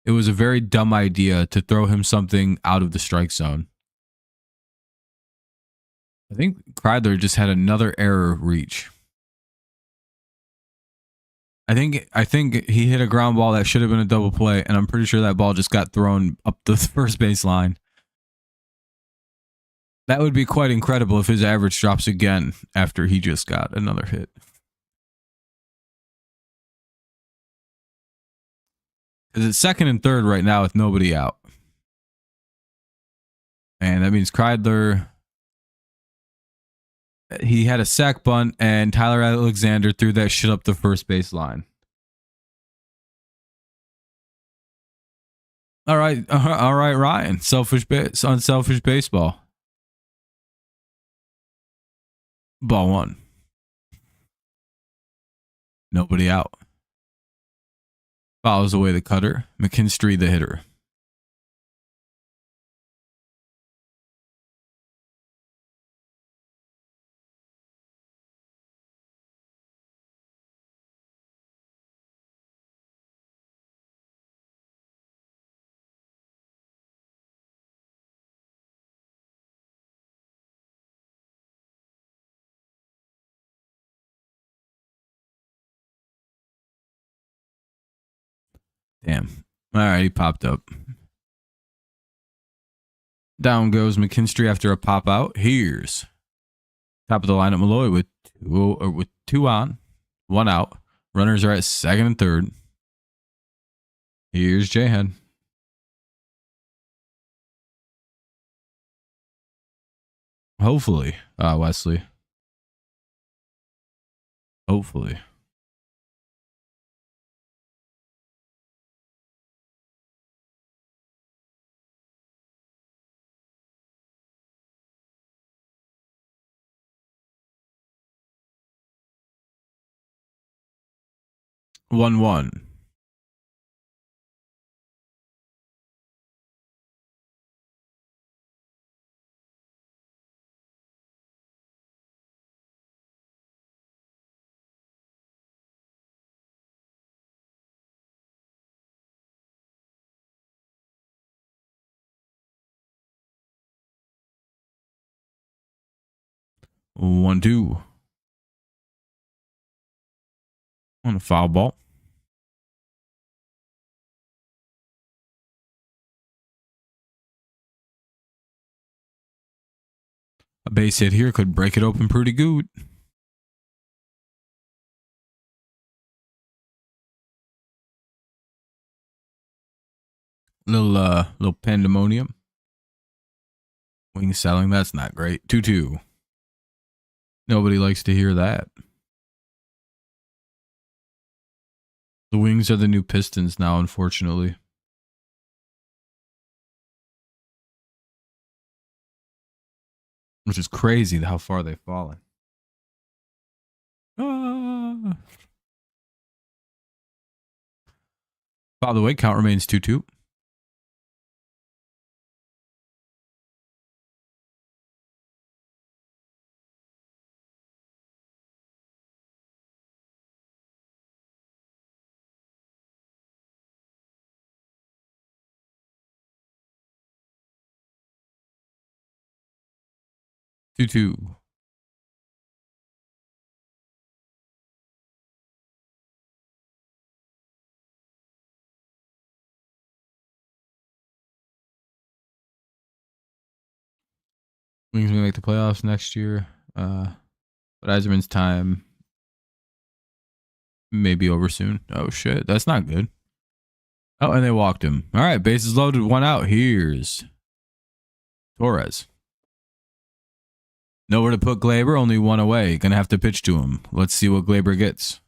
it was a very dumb idea to throw him something out of the strike zone. I think Kreidler just had another error reach. I think he hit a ground ball that should have been a double play, and I'm pretty sure that ball just got thrown up the first base line. That would be quite incredible if his average drops again after he just got another hit. Because it's second and third right now with nobody out. And that means Kreidler, he had a sack bunt, and Tyler Alexander threw that shit up the first base line. All right, Ryan. Unselfish baseball. Ball 1. Nobody out. Follows away the cutter. McKinstry the hitter. Damn. All right, he popped up. Down goes McKinstry after a pop out. Here's top of the lineup Malloy with two on, one out. Runners are at second and third. Here's Jahan. Hopefully, Wesley. Hopefully. One. One, two. On a foul ball. A base hit here could break it open pretty good. Little pandemonium. Wing selling, that's not great. 2-2. Nobody likes to hear that. The Wings are the new Pistons now, unfortunately. Which is crazy how far they've fallen. By the way, count remains 2-2. Wings may make the playoffs next year. But Eiserman's time may be over soon. Oh, shit. That's not good. Oh, and they walked him. All right, bases loaded, one out. Here's Torres. Nowhere to put Glaber, only one away. Gonna have to pitch to him. Let's see what Glaber gets.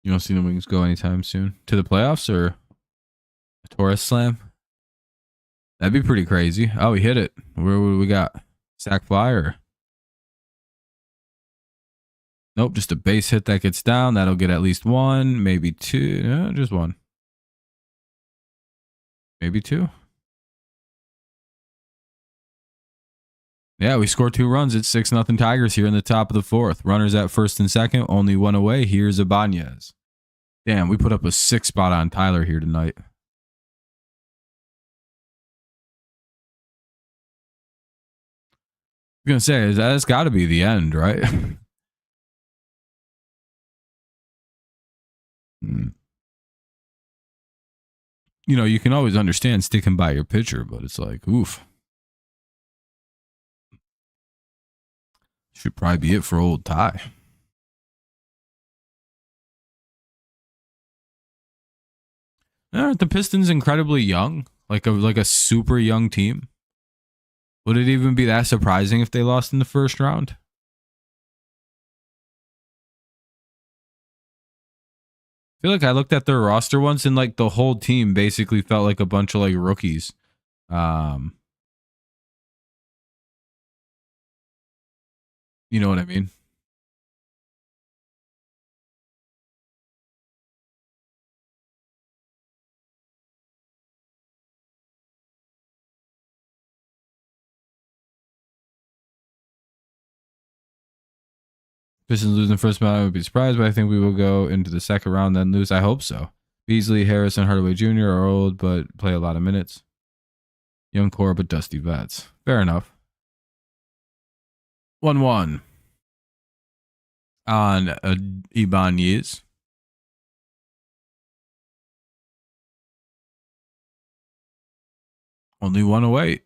You don't see the Wings go anytime soon to the playoffs or a Torres slam? That'd be pretty crazy. Oh, he hit it. Where would we got? Sack fly or? Nope, just a base hit that gets down. That'll get at least one, maybe two. No, just one. Maybe two. Yeah, we scored 2 runs. It's 6-0 Tigers here in the top of the 4th. Runners at first and second, only one away. Here's Ibanez. Damn, we put up a 6 spot on Tyler here tonight. I'm going to say, that's got to be the end, right? You know, you can always understand sticking by your pitcher, but it's like, oof. Should probably be it for old Ty. Aren't the Pistons incredibly young? Like a super young team? Would it even be that surprising if they lost in the first round? I feel like I looked at their roster once and like the whole team basically felt like a bunch of like rookies. You know what I mean? Pistons losing the first round, I would be surprised, but I think we will go into the second round then lose. I hope so. Beasley, Harris, and Hardaway Jr. are old but play a lot of minutes. Young core but dusty vets. Fair enough. 1-1 on Ibanez. Only one away.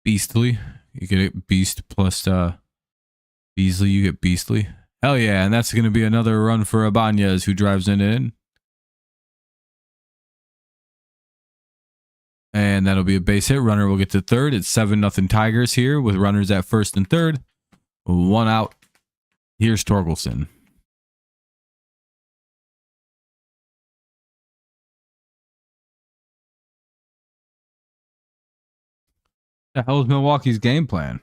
Beastly. You get it. Beast plus Beasley. You get Beastly. Hell yeah. And that's going to be another run for Ibanez, who drives in. And that'll be a base hit. Runner will get to third. It's 7-0 Tigers here with runners at first and third. 1 out. Here's Torkelson. The hell is Milwaukee's game plan?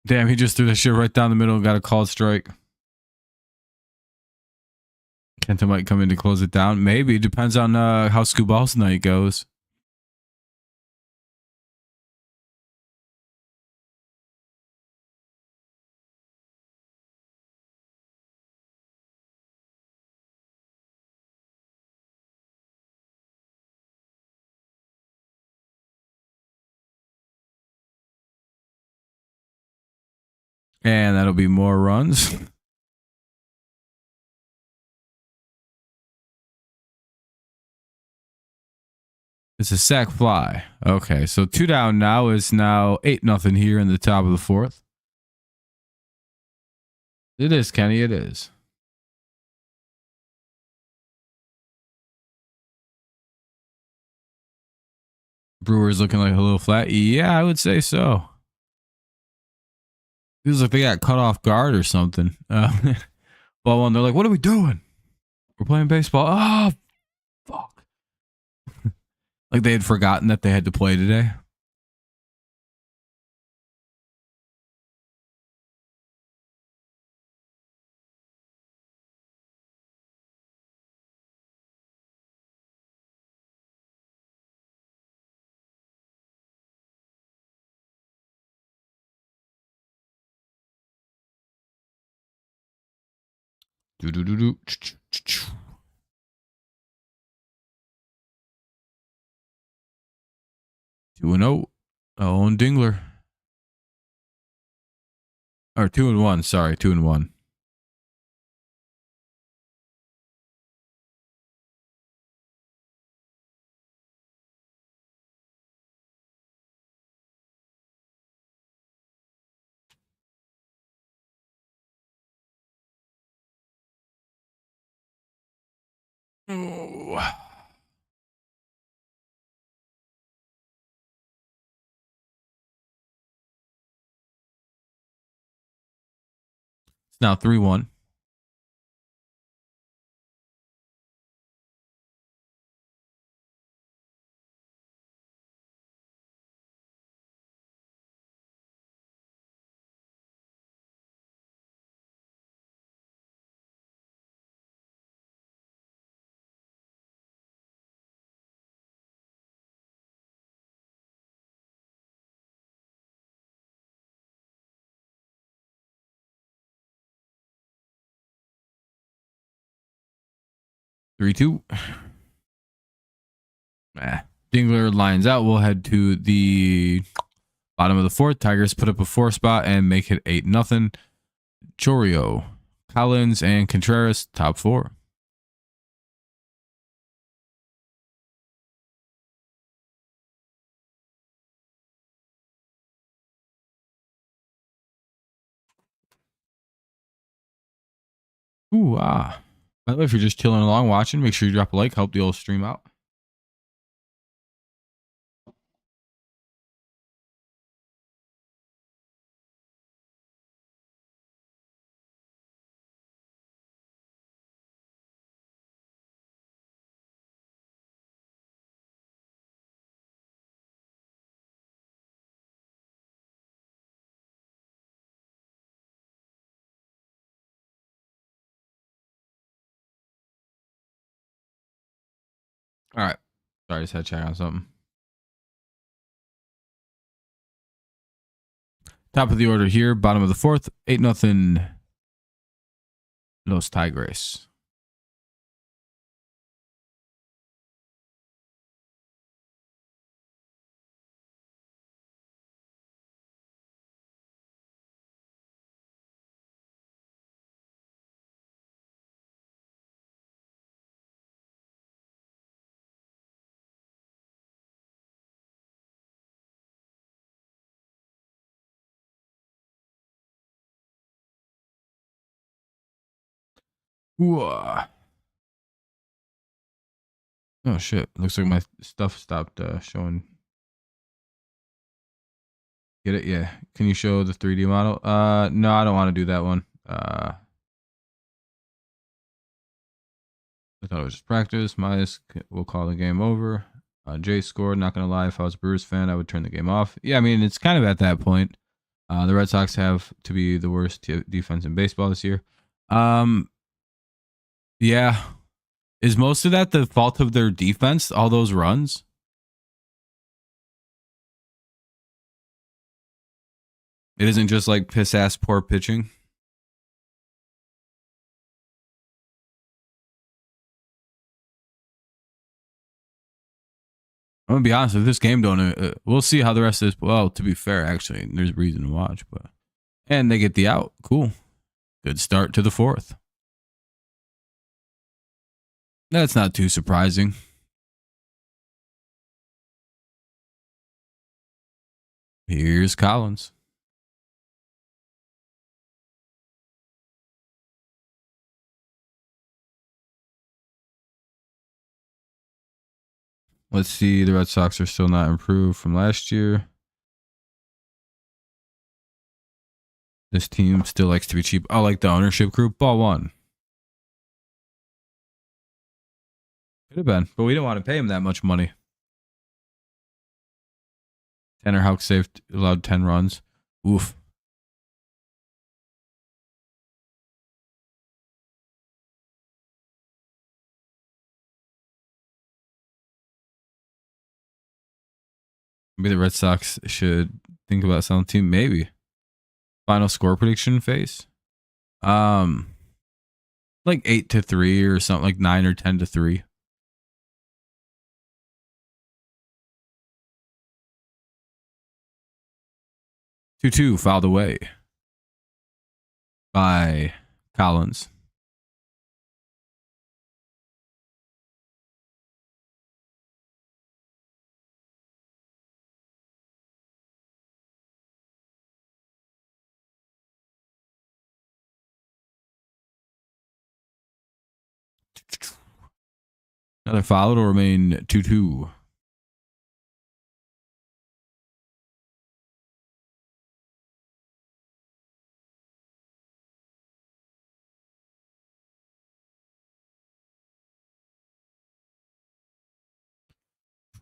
Damn, he just threw that shit right down the middle and got a called strike. Kenta might come in to close it down. Maybe. Depends on how Skubal's night goes. And that'll be more runs. It's a sack fly. Okay, so 2 down now is now 8-0 here in the top of the fourth. It is, Kenny. It is. Brewers looking like a little flat. Yeah, I would say so. Feels like they got cut off guard or something. Ball one, they're like, what are we doing? We're playing baseball. Oh, fuck. Like they had forgotten that they had to play today. Do-do-do-do. 2-0. Owen Dingler. Or 2-1. Sorry, 2-1. Oh. It's now 3-1. Three, 2. Dingler lines out. We'll head to the bottom of the fourth. Tigers put up a 4 spot and make it 8-0. Chorio, Collins, and Contreras, top 4. Ooh, ah. By the way, if you're just chilling along watching, make sure you drop a like, help the old stream out. All right. Sorry, I just had to check on something. Top of the order here, bottom of the fourth, 8-0 Los Tigres. Ooh. Oh shit! Looks like my stuff stopped showing. Get it? Yeah. Can you show the 3D model? No, I don't want to do that one. I thought it was just practice. We'll call the game over. Jay scored. Not gonna lie, if I was a Brewers fan, I would turn the game off. Yeah, I mean it's kind of at that point. The Red Sox have to be the worst defense in baseball this year. Yeah. Is most of that the fault of their defense? All those runs? It isn't just like piss ass poor pitching. I'm gonna be honest. If this game don't, we'll see how the rest of this. Well, to be fair, actually, there's reason to watch, but and they get the out. Cool, good start to the fourth. That's not too surprising. Here's Collins. Let's see. The Red Sox are still not improved from last year. This team still likes to be cheap. I like the ownership group. Ball one. Could have been, but we didn't want to pay him that much money. Tanner Houck allowed 10 runs. Oof. Maybe the Red Sox should think about selling team. Maybe. Final score prediction phase. Like 8-3 or something, like 9 or 10-3. Two fouled away by Collins. Another foul will remain 2-2.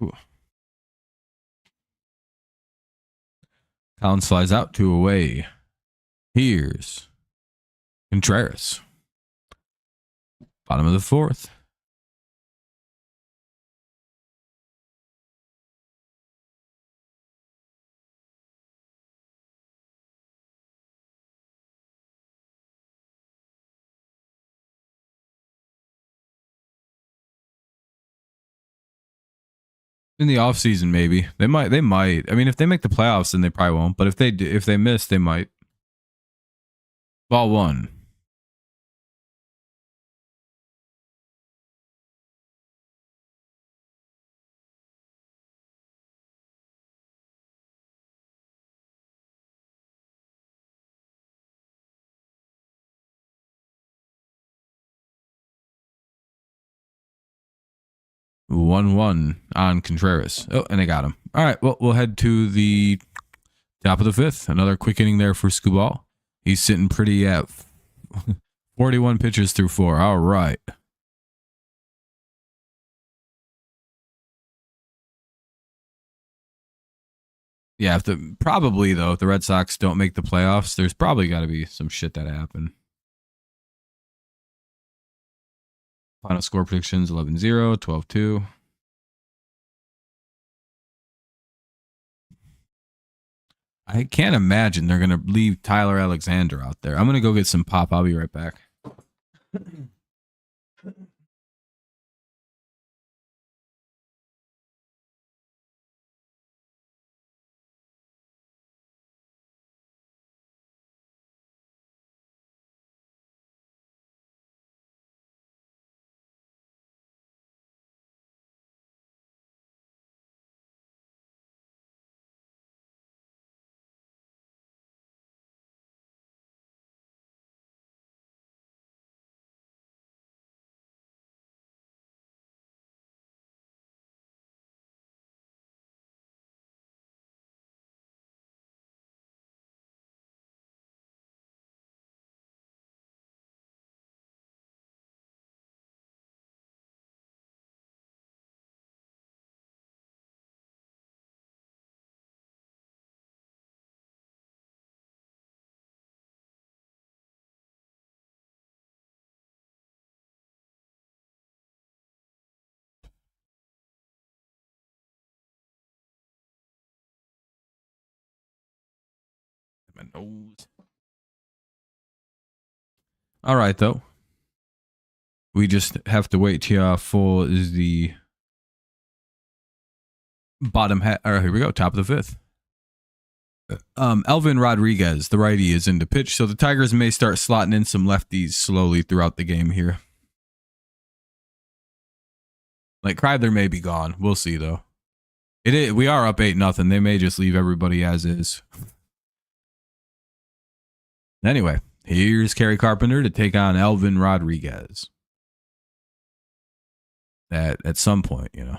Ooh. Collins flies out 2 away. Here's Contreras. Bottom of the fourth. In the offseason, maybe. They might. I mean, if they make the playoffs, then they probably won't. But if they miss, they might. Ball one. One on Contreras. Oh, and they got him. All right. Well, we'll head to the top of the fifth. Another quick inning there for Skubal. He's sitting pretty at 41 pitches through 4. All right. Yeah, if the Red Sox don't make the playoffs, there's probably got to be some shit that happen. Final score predictions 11-0, 12-2. I can't imagine they're going to leave Tyler Alexander out there. I'm going to go get some pop. I'll be right back. My nose. All right, though. We just have to wait till full is the bottom hat. All right, here we go. Top of the fifth. Elvin Rodriguez, the righty, is in the pitch, so the Tigers may start slotting in some lefties slowly throughout the game here. Like Kreidler may be gone. We'll see though. We are up 8-0. They may just leave everybody as is. Anyway, here's Kerry Carpenter to take on Elvin Rodriguez. At some point, you know.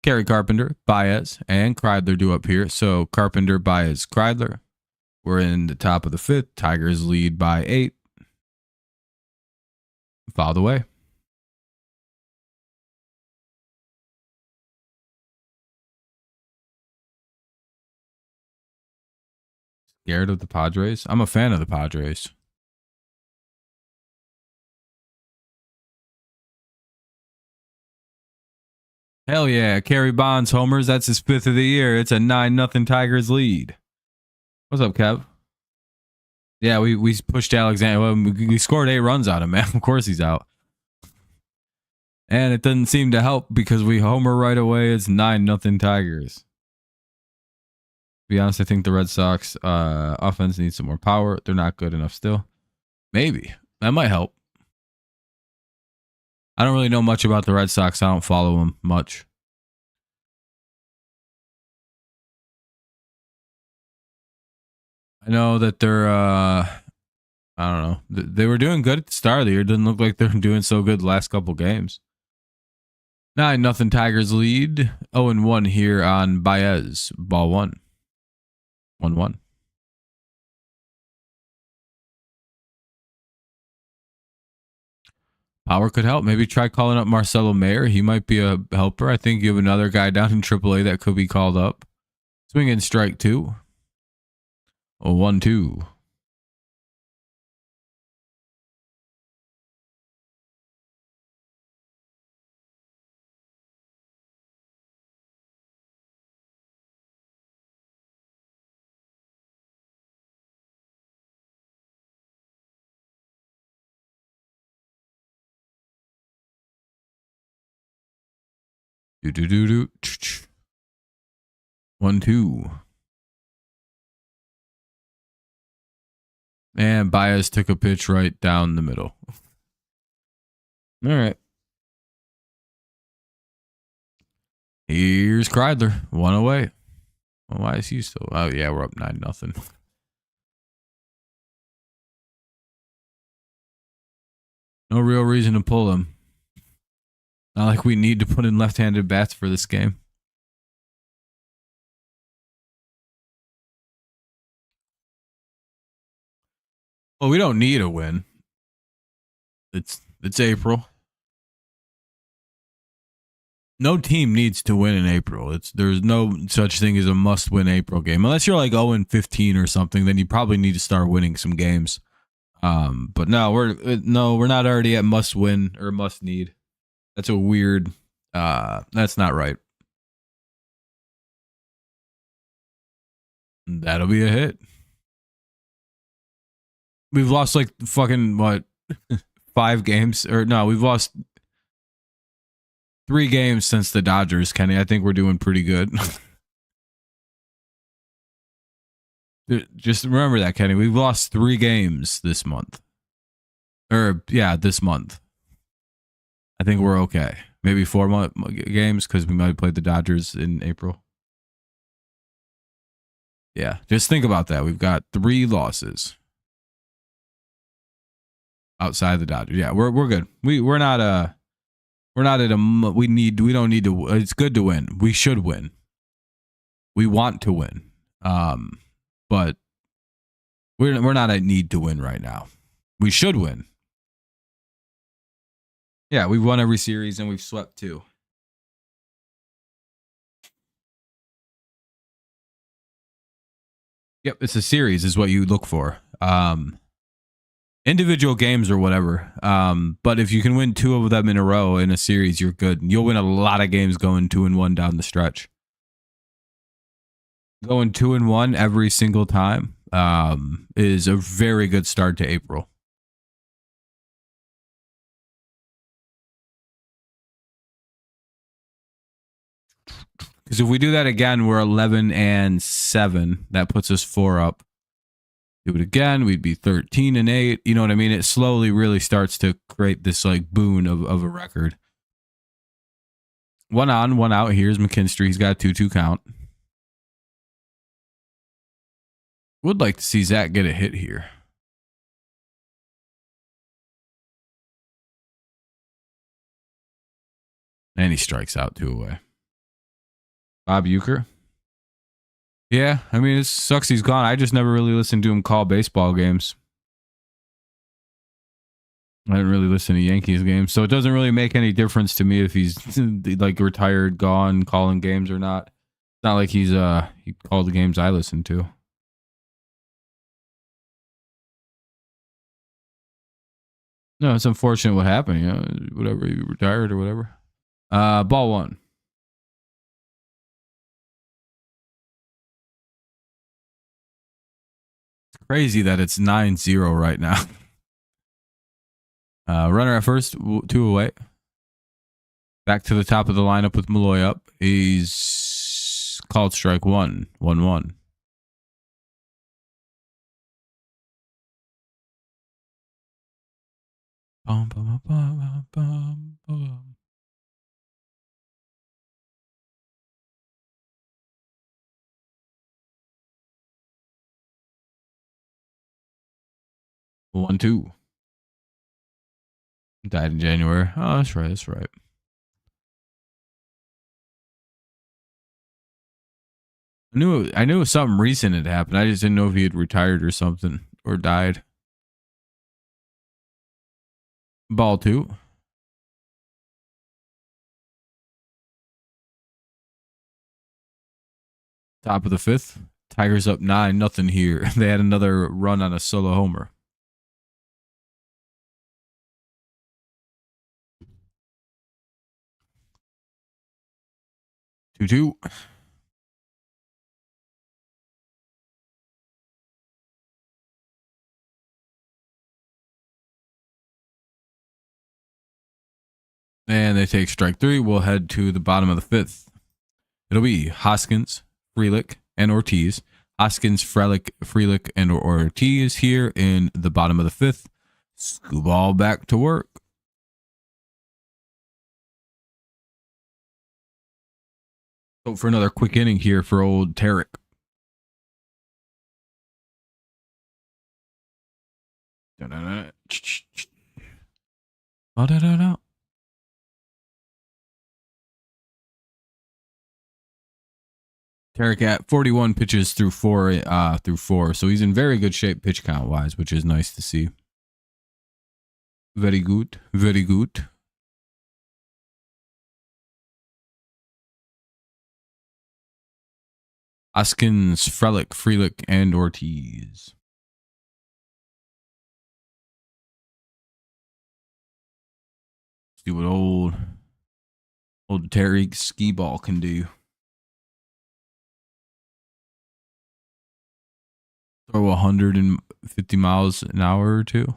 Kerry Carpenter, Baez, and Kreidler do up here. So Carpenter, Baez, Kreidler. We're in the top of the fifth. Tigers lead by 8. Fouled away. Scared of the Padres? I'm a fan of the Padres. Hell yeah. Kerry Bonds homers. That's his 5th of the year. It's a 9-0 Tigers lead. What's up, Kev? Yeah, we pushed Alexander. Well, we scored 8 runs on him, man. Of course he's out. And it doesn't seem to help because we homer right away. It's 9-0 Tigers. To be honest, I think the Red Sox offense needs some more power. They're not good enough still. Maybe. That might help. I don't really know much about the Red Sox. I don't follow them much. I know that they're, I don't know. They were doing good at the start of the year. Doesn't look like they're doing so good the last couple games. 9-0 Tigers lead. 0-1 here on Baez. Ball 1. 1-1. Power could help. Maybe try calling up Marcelo Mayer. He might be a helper. I think you have another guy down in AAA that could be called up. Swing and strike 2. 1-2. Do. 1-2. And Baez took a pitch right down the middle. All right. Here's Kreidler. 1 away. Well, why is he still? Oh, yeah, we're up 9-0. No real reason to pull him. Not like we need to put in left-handed bats for this game. Well, we don't need a win. It's April. No team needs to win in April. There's no such thing as a must-win April game. Unless you're like 0-15 or something, then you probably need to start winning some games. But no, we're not already at must-win or must-need. That's a weird. That's not right. That'll be a hit. We've lost like fucking what 5 games or no, we've lost 3 games since the Dodgers, Kenny. I think we're doing pretty good. Just remember that, Kenny. We've lost 3 games this month. This month. I think we're okay. Maybe 4 games because we might have played the Dodgers in April. Yeah, just think about that. We've got 3 losses outside the Dodgers. Yeah, we're good. We're not at a we don't need to. It's good to win. We should win. We want to win. But we're not at need to win right now. We should win. Yeah, we've won every series and we've swept 2. Yep, it's a series is what you look for. Individual games or whatever. But if you can win 2 of them in a row in a series, you're good. You'll win a lot of games going 2-1 down the stretch. Going 2-1 every single time is a very good start to April. Because if we do that again, we're 11-7. That puts us 4 up. Do it again, we'd be 13-8. You know what I mean? It slowly really starts to create this like boon of a record. 1 on, 1 out. Here's McKinstry. He's got a 2-2 count. Would like to see Zach get a hit here. And he strikes out 2 away. Bob Uecker. Yeah, I mean, it sucks he's gone. I just never really listened to him call baseball games. I didn't really listen to Yankees games, so it doesn't really make any difference to me if he's like retired, gone, calling games or not. It's not like he called the games I listened to. No, it's unfortunate what happened. You know, whatever, he retired or whatever. Ball 1. It's crazy that it's 9-0 right now. Runner at first, 2 away. Back to the top of the lineup with Malloy up. He's called strike 1, 1-1. Bum, bum, bum, bum, bum. One, 2. Died in January. Oh, that's right. That's right. I knew something recent had happened. I just didn't know if he had retired or something or died. Ball 2. Top of the 5th. Tigers up 9-0 here. They had another run on a solo homer. Two. And they take strike 3. We'll head to the bottom of the 5th. It'll be Hoskins, Frelick, and Ortiz. Hoskins, Frelick, and Ortiz here in the bottom of the 5th. Skubal back to work. Hope for another quick inning here for old Tarek. Tarek at 41 pitches through 4, so he's in very good shape pitch count wise, which is nice to see. Very good, very good. Hoskins, Frelick, and Ortiz. See what old Terry Skubal can do. Throw 150 miles an hour or two.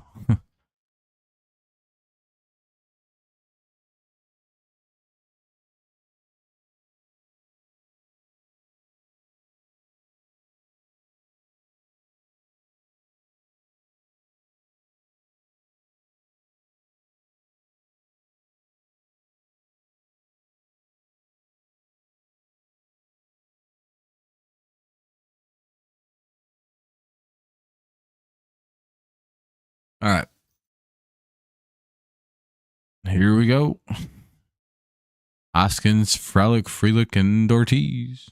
All right. Here we go. Hoskins, Frelick, and Ortiz.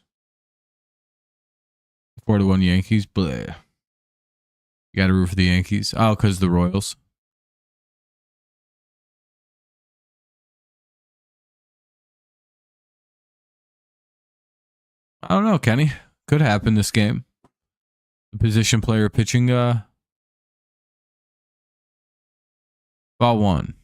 4-1 Yankees. Bleh. You got to root for the Yankees. Oh, because the Royals. I don't know, Kenny. Could happen this game. The position player pitching ball one.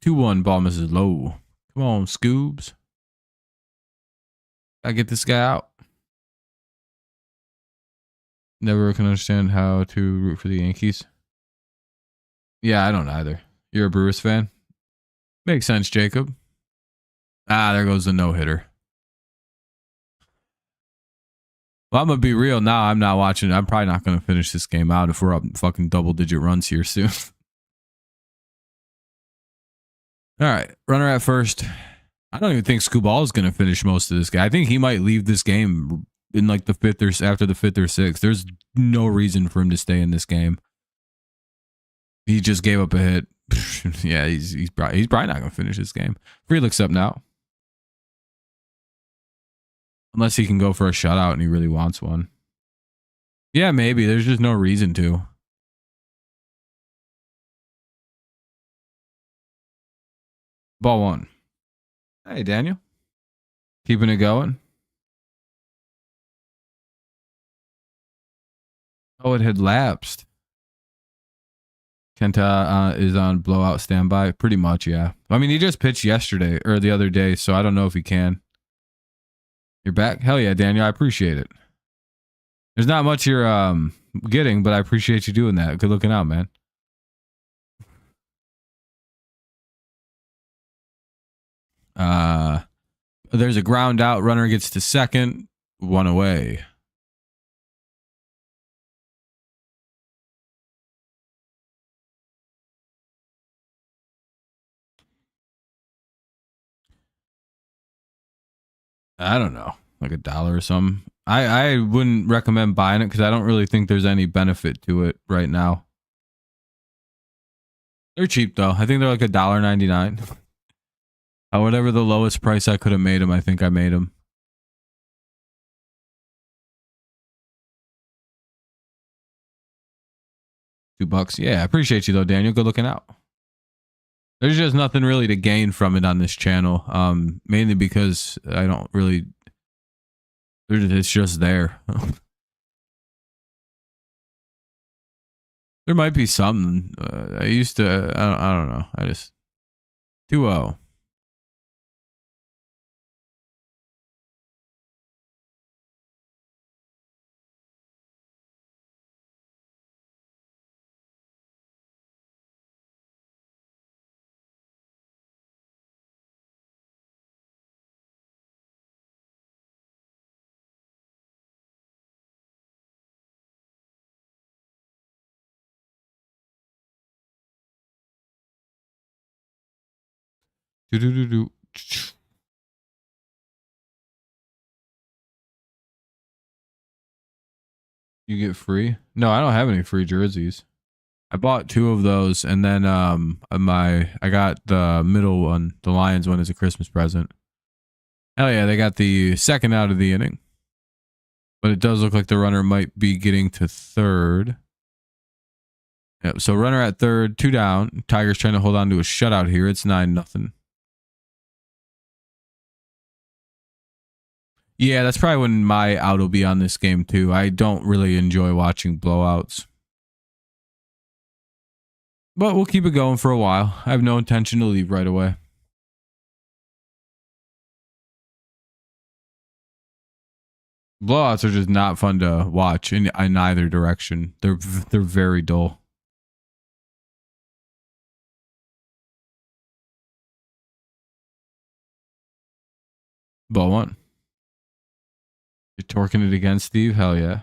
Two one ball misses low. Come on, Scoobs. I get this guy out. Never can understand how to root for the Yankees. Yeah, I don't either. You're a Brewers fan? Makes sense, Jacob. Ah, there goes the no-hitter. Well, I'm going to be real now. I'm not watching. I'm probably not going to finish this game out if we're up fucking double-digit runs here soon. All right, runner at first. I don't even think Skubal is going to finish most of this guy. I think he might leave this game in like the fifth or after the fifth or sixth. There's no reason for him to stay in this game. He just gave up a hit. Yeah, he's probably not going to finish this game. Frelick's up now. Unless he can go for a shutout and he really wants one. Yeah, maybe. There's just no reason to. Ball one. Hey, Daniel. Keeping it going. Oh, it had lapsed. Kenta is on blowout standby. Pretty much, yeah. I mean, he just pitched yesterday or the other day, so I don't know if he can. You're back? Hell yeah, Daniel. I appreciate it. There's not much you're getting, but I appreciate you doing that. Good looking out, man. There's a ground out. Runner gets to second. One away. I don't know, like $1 or something. I wouldn't recommend buying it because I don't really think there's any benefit to it right now. They're cheap though. I think they're like $1.99. Whatever the lowest price I could have made them, I think I made them. $2. Yeah, I appreciate you though, Daniel. Good looking out. There's just nothing really to gain from it on this channel. Mainly because I don't really. It's just there. There might be something. I used to. I don't know. I just 2-0. You get free? No, I don't have any free jerseys. I bought 2 of those, and then I got the middle one, the Lions one, as a Christmas present. Hell yeah, they got the second out of the inning. But it does look like the runner might be getting to third. Yep, so runner at third, 2 down. Tigers trying to hold on to a shutout here. It's 9-0. Yeah, that's probably when my out will be on this game too. I don't really enjoy watching blowouts. But we'll keep it going for a while. I have no intention to leave right away. Blowouts are just not fun to watch in either direction. They're very dull. Ball one. You're torquing it again, Steve? Hell yeah.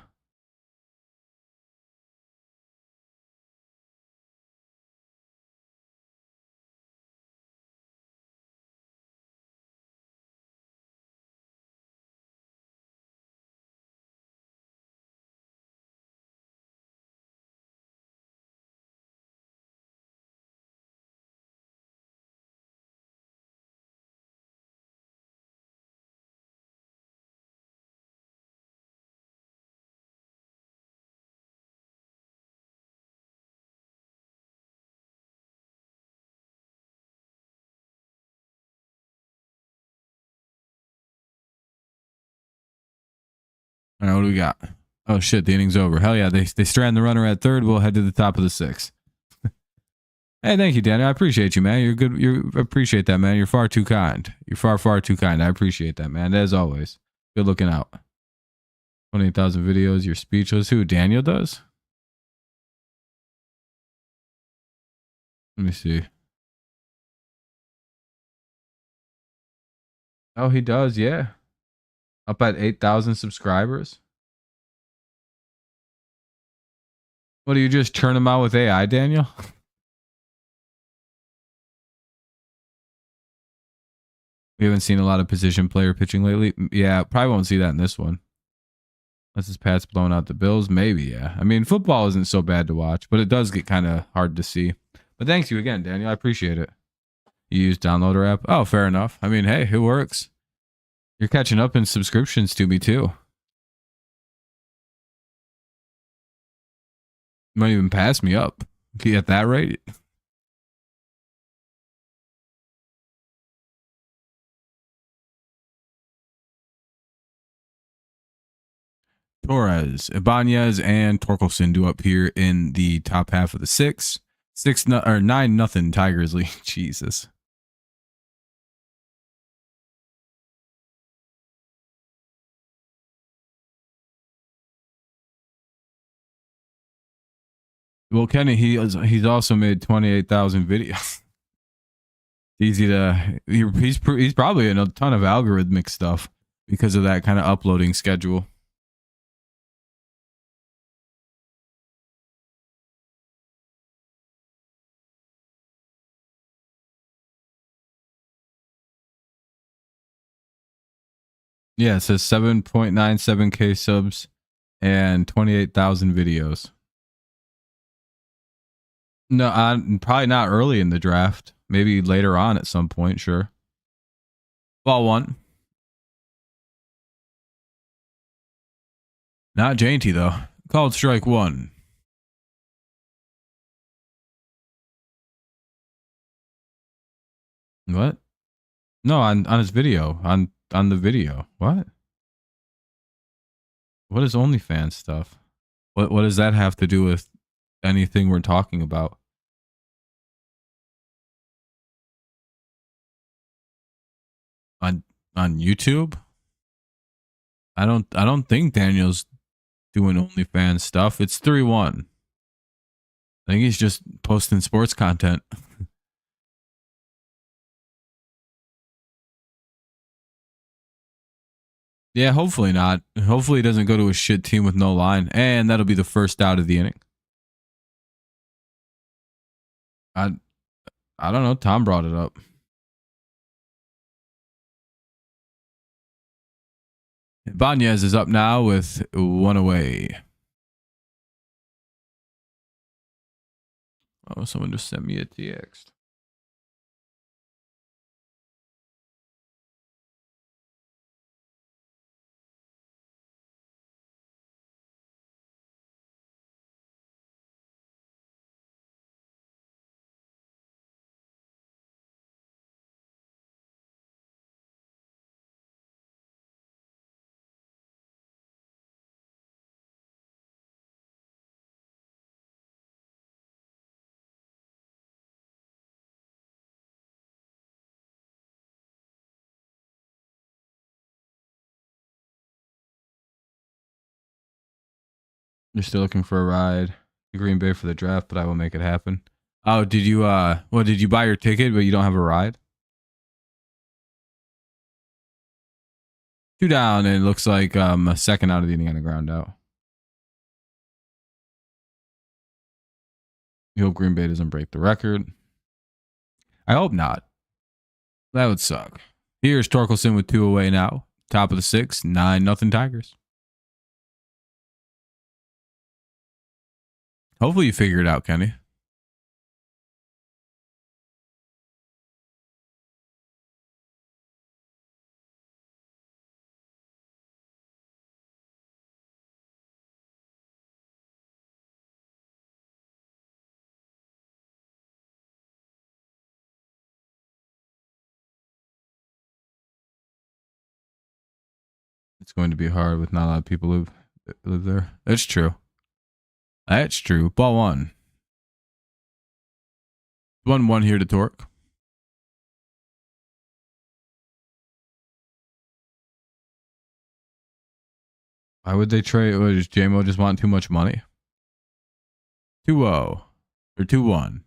All right, what do we got? Oh shit, the inning's over. Hell yeah, they strand the runner at third. We'll head to the top of the 6th. Hey, thank you, Danny. I appreciate you, man. You're good. You appreciate that, man. You're far too kind. You're far too kind. I appreciate that, man. As always, good looking out. 28,000 videos. You're speechless. Who? Daniel does? Let me see. Oh, he does. Yeah. Up at 8,000 subscribers. What do you just churn them out with AI, Daniel? We haven't seen a lot of position player pitching lately. Yeah, probably won't see that in this one. Unless his Pat's blowing out the Bills. Maybe, yeah. I mean, football isn't so bad to watch, but it does get kind of hard to see. But thanks you again, Daniel. I appreciate it. You use downloader app? Oh, fair enough. I mean, hey, it works. You're catching up in subscriptions to me, too. You might even pass me up. At that rate. Torres, Ibanez, and Torkelson do up here in the top half of the 6. 9-0 Tigers lead. Jesus. Well, Kenny, he's also made 28,000 videos. Easy to he's probably in a ton of algorithmic stuff because of that kind of uploading schedule. Yeah, it says 7.97K subs and 28,000 videos. No, probably not early in the draft. Maybe later on at some point, sure. Ball one. Not Jainty, though. Called strike 1. What? No, on his video. On the video. What? What is OnlyFans stuff? What does that have to do with anything we're talking about? On YouTube? I don't think Daniel's doing OnlyFans stuff. It's 3-1. I think he's just posting sports content. Yeah, hopefully not. Hopefully he doesn't go to a shit team with no line. And that'll be the first out of the inning. I don't know. Tom brought it up. Ibanez is up now with 1 away. Oh, someone just sent me a text. You're still looking for a ride to Green Bay for the draft, but I will make it happen. Oh, did you did you buy your ticket but you don't have a ride? Two down, and it looks like a second out of the inning on the ground out. You hope Green Bay doesn't break the record. I hope not. That would suck. Here's Torkelson with 2 away now. Top of the 6th, 9-0 Tigers. Hopefully you figure it out, Kenny. It's going to be hard with not a lot of people live there. That's true. That's true. Ball 1. 1-1 here to Torque. Why would they trade? What, does JMO just want too much money? 2-0 or 2-1.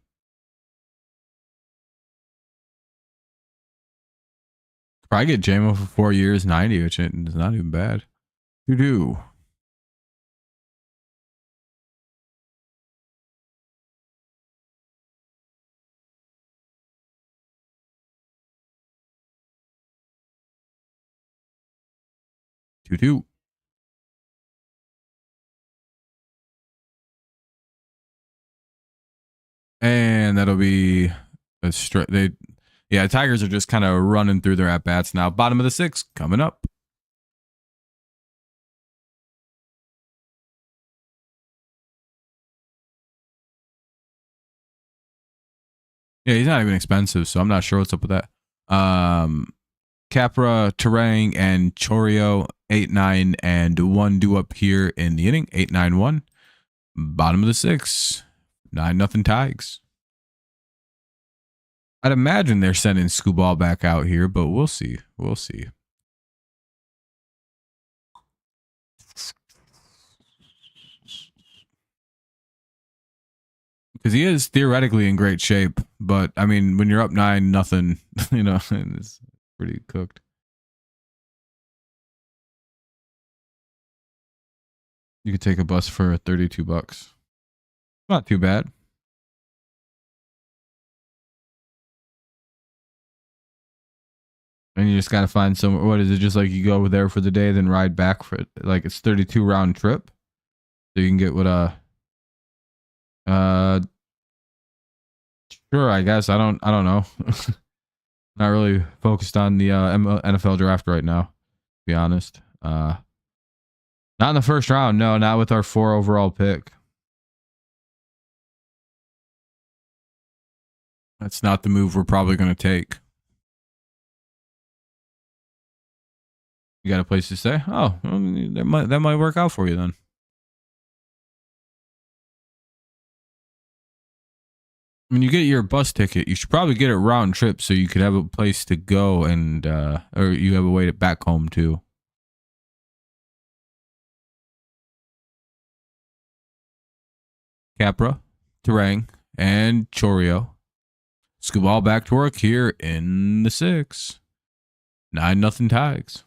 Probably get JMO for 4 years, 90, which is not even bad. 2-2. And that'll be a straight. Tigers are just kind of running through their at bats now. Bottom of the 6th coming up. Yeah, he's not even expensive, so I'm not sure what's up with that. Capra, Terang, and Chorio, 8-9, and 1 due up here in the inning. 8-9-1. Bottom of the 6th, 9-0 Tigers. I'd imagine they're sending Skubal back out here, but we'll see. We'll see. Because he is theoretically in great shape, but I mean, when you're up 9-0, you know, it's pretty cooked. You could take a bus for $32. Not too bad. And you just got to find somewhere. What is it? Just like you go there for the day, then ride back for it. Like it's 32 round trip. So you can get what sure, I guess. I don't know. Not really focused on the NFL draft right now, to be honest. Not in the first round. No, not with our 4 overall pick. That's not the move we're probably going to take. You got a place to stay? Oh, well, that might work out for you then. When you get your bus ticket, you should probably get it round trip so you could have a place to go and or you have a way to back home too. Capra, Terang, and Chorio. Skubal back to work here in the 6th. 9-0 Tigers.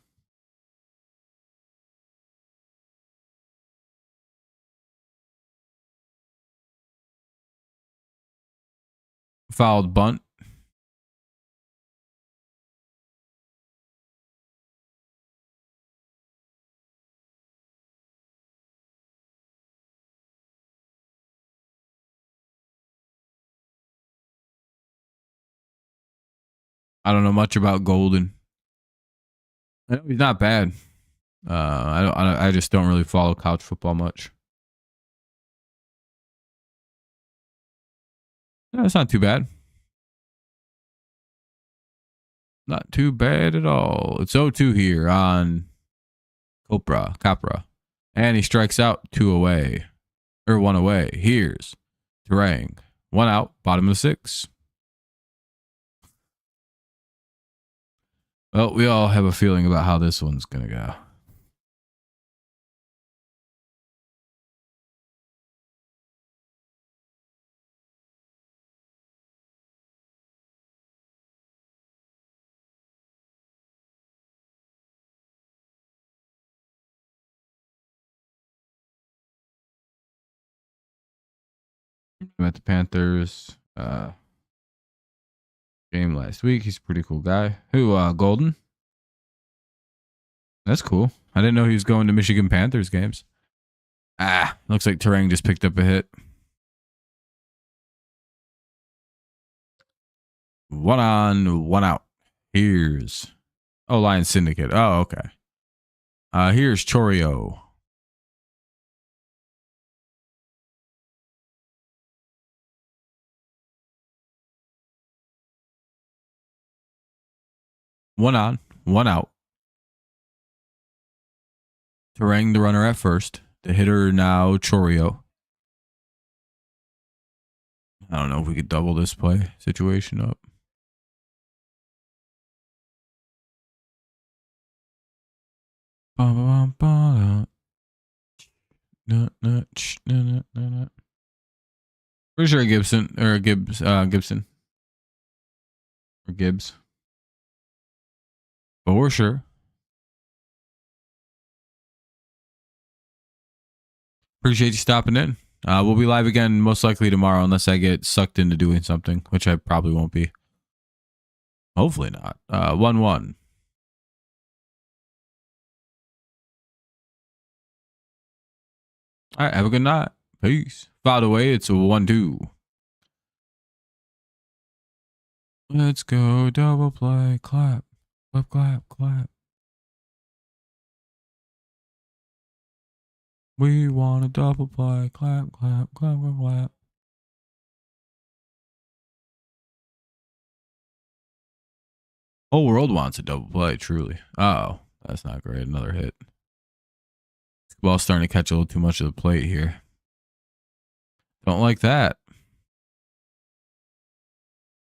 Fouled bunt. I don't know much about Golden. I know he's not bad. I just don't really follow college football much. No, it's not too bad. Not too bad at all. It's 0-2 here on Capra. And he strikes out 2 away. Or 1 away. Here's Terang. 1 out, bottom of the 6th. Well, we all have a feeling about how this one's going to go. Met the Panthers game last week. He's a pretty cool guy. Who, Golden? That's cool. I didn't know he was going to Michigan Panthers games. Looks like Terang just picked up a hit. 1 on, 1 out. Here's Lion Syndicate. Oh, okay. Here's Chorio. One on, 1 out. Terang the runner at first. The hitter now Chorio. I don't know if we could double this play situation up. Pretty sure Gibson or Gibson or Gibbs. For sure. Appreciate you stopping in. We'll be live again most likely tomorrow unless I get sucked into doing something, which I probably won't be. Hopefully not. 1-1. All right, have a good night. Peace. By the way, it's a 1-2. Let's go double play. Clap. Clap, clap, clap. We want a double play. Clap, clap, clap, clap, clap. Whole world wants a double play, truly. Oh, that's not great. Another hit. Skubal starting to catch a little too much of the plate here. Don't like that.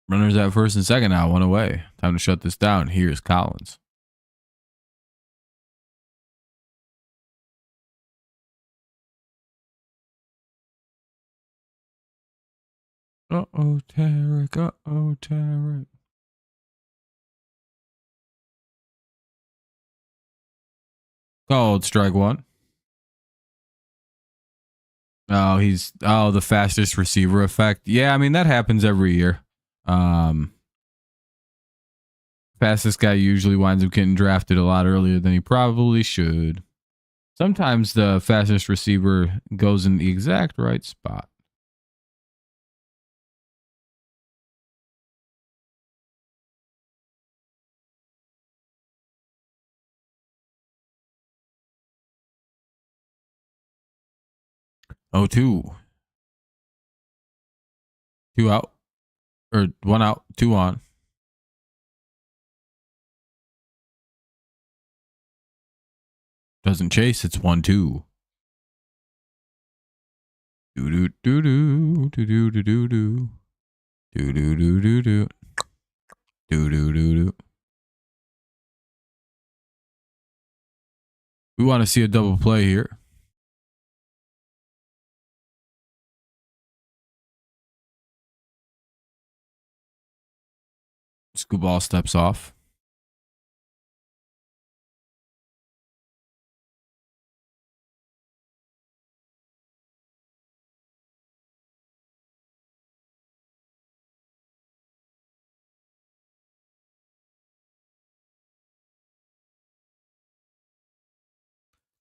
Runners at first and second now, 1 away. Time to shut this down. Here's Collins. Uh-oh, Tarek. Uh-oh, Tarek. Called strike 1. Oh, he's the fastest receiver effect. Yeah, I mean that happens every year. Fastest guy usually winds up getting drafted a lot earlier than he probably should. Sometimes the fastest receiver goes in the exact right spot. Oh, 2. 2 out. Or 1 out, 2 on. Doesn't chase, it's 1-2. Do do do do do do do do do do do do do do do do do. We want to see a double play here. Skubal steps off.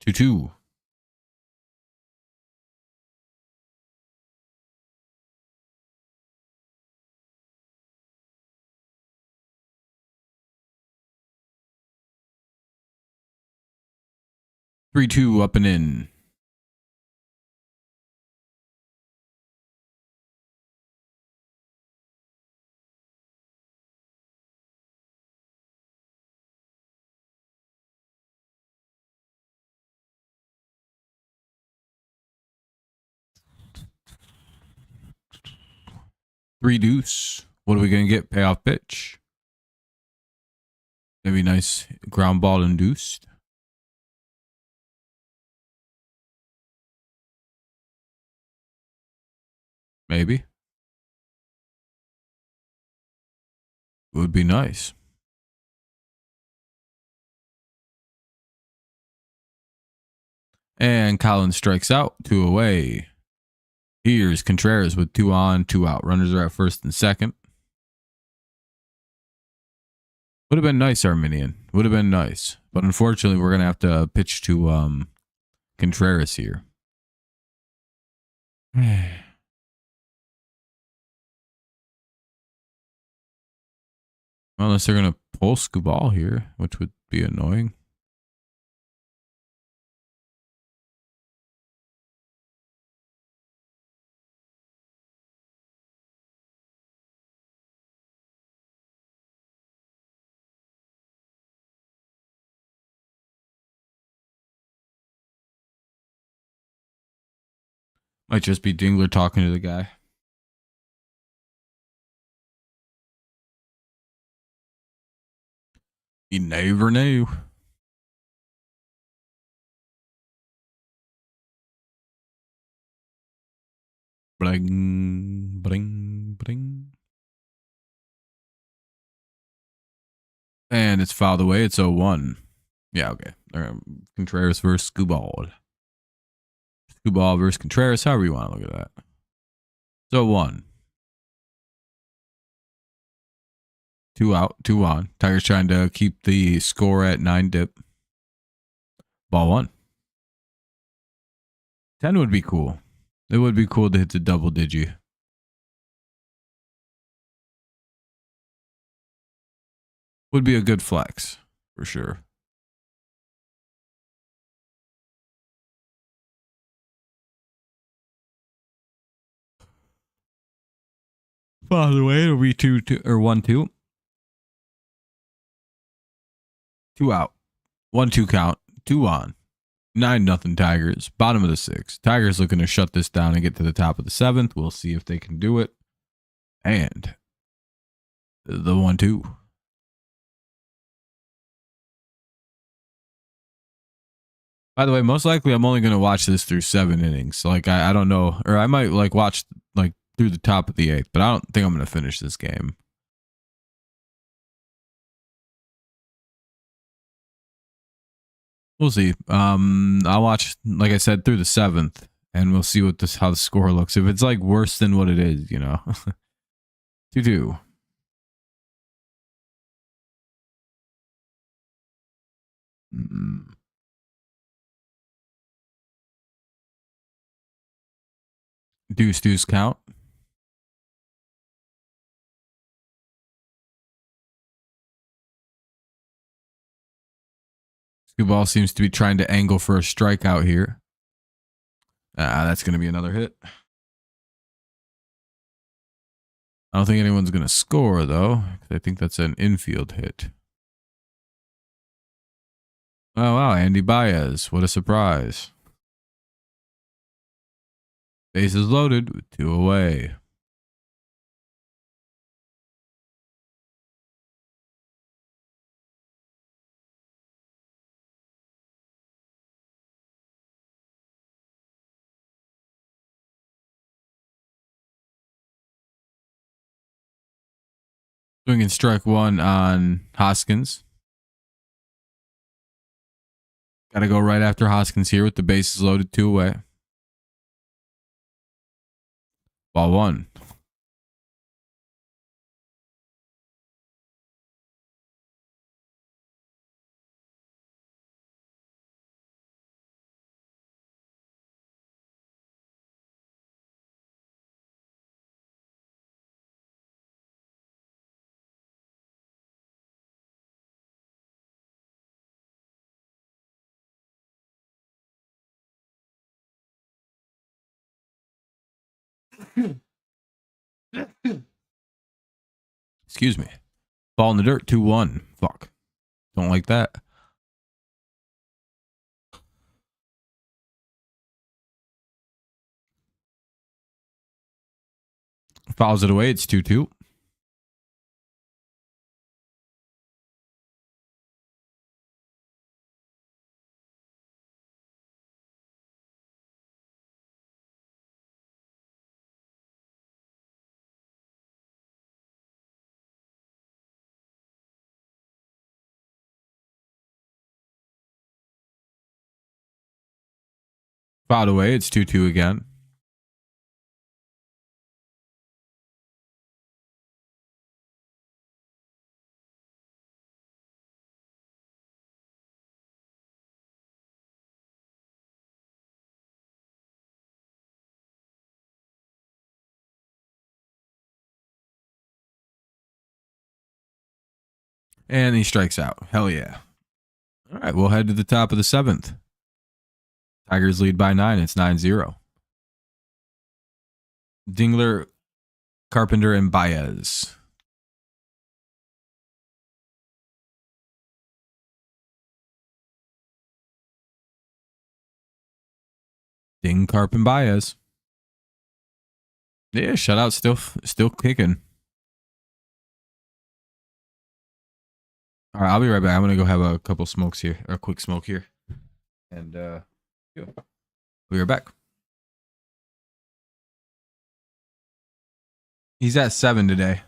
Two two. Three two up and in. Three deuce. What are we gonna get? Payoff pitch. Maybe nice ground ball induced. Maybe. Would be nice. And Collins strikes out. 2 away. Here's Contreras with 2 on, 2 out. Runners are at first and second. Would have been nice, Arminian. Would have been nice. But unfortunately, we're going to have to pitch to Contreras here. Unless they're going to pull Skubal here, which would be annoying. Might just be Dingler talking to the guy. You never know. Bling, bling, bling. And it's fouled away. It's 0-1. Yeah, okay. Contreras versus Skubal. Skubal versus Contreras, however you want to look at that. So 1. 2 out, 2 on. Tigers trying to keep the score at 9 dip. Ball 1. 10 would be cool. It would be cool to hit the double digi. Would be a good flex, for sure. By the way, it'll be 2-2 or 1-2. 2 out. 1-2 count. 2 on. 9-0 Tigers. Bottom of the 6th. Tigers looking to shut this down and get to the top of the 7th. We'll see if they can do it. And the 1-2. By the way, most likely I'm only going to watch this through 7 innings. Like, I don't know. Or I might like watch like through the top of the 8th, but I don't think I'm going to finish this game. We'll see. I'll watch, like I said, through the 7th, and we'll see what how the score looks. If it's like worse than what it is, you know. 2-2. Deuce count. Skubal seems to be trying to angle for a strikeout here. That's going to be another hit. I don't think anyone's going to score, though. I think that's an infield hit. Oh, wow. Andy Baez. What a surprise. Bases loaded with 2 away. Swinging strike 1 on Hoskins. Got to go right after Hoskins here with the bases loaded, 2 away. Ball 1. Excuse me. Ball in the dirt, 2-1. Fuck. Don't like that. Fouls it away. It's 2-2. Fouled away. It's 2-2 again. And he strikes out. Hell yeah. All right, we'll head to the top of the 7th. Tigers lead by 9. It's 9-0. Dingler, Carpenter, and Baez. Ding, Carp, and Baez. Yeah, shutout still kicking. All right, I'll be right back. I'm gonna go have a couple smokes here, or a quick smoke here, and we'll be right back. He's at 7 today.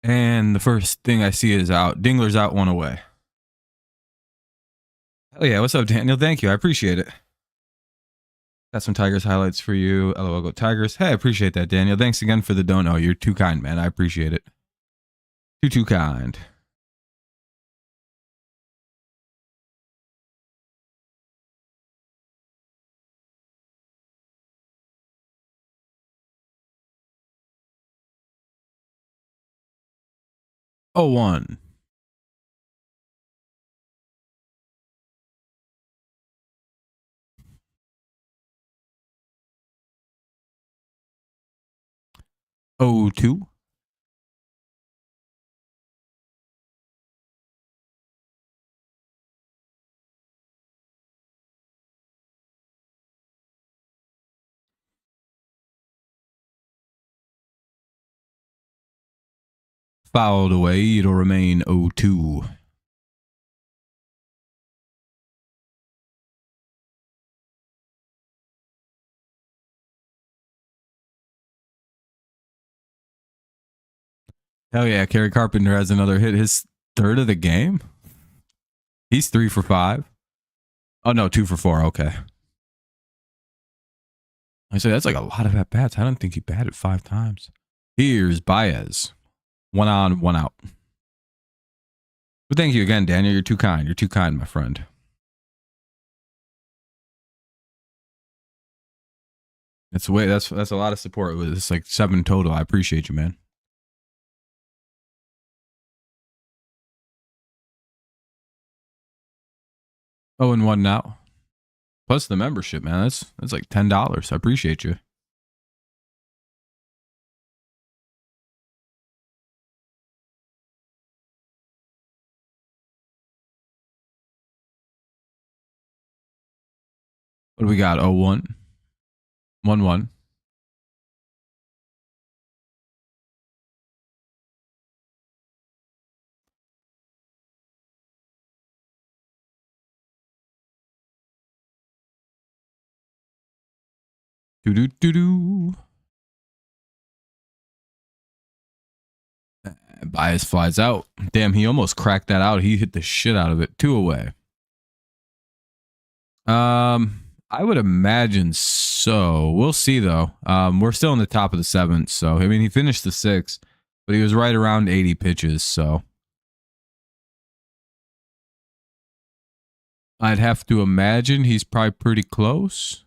And the first thing I see is out. Dingler's out, 1 away. Hell yeah, what's up, Daniel? Thank you, I appreciate it. Got some Tigers highlights for you. LOL, go Tigers. Hey, I appreciate that, Daniel. Thanks again for the dono. You're too kind, man. I appreciate it. Too kind. Oh, 1. Oh, 2. Fouled away. It'll remain 0-2. Hell yeah, Kerry Carpenter has another hit. His 3rd of the game? He's 3 for 5. Oh, no, 2 for 4. Okay. I say that's like a lot of at bats. I don't think he batted 5 times. Here's Baez. 1 on, 1 out. But thank you again, Daniel. You're too kind. You're too kind, my friend. That's a lot of support. It's like 7 total. I appreciate you, man. Oh, and 1 now. Plus the membership, man. That's like $10. I appreciate you. What do we got? 0-1. 1-1. Do-do-do-do. Bias flies out. Damn, he almost cracked that out. He hit the shit out of it. 2 away. I would imagine so. We'll see though. We're still in the top of the 7th, so I mean he finished the 6th, but he was right around 80 pitches, so I'd have to imagine he's probably pretty close.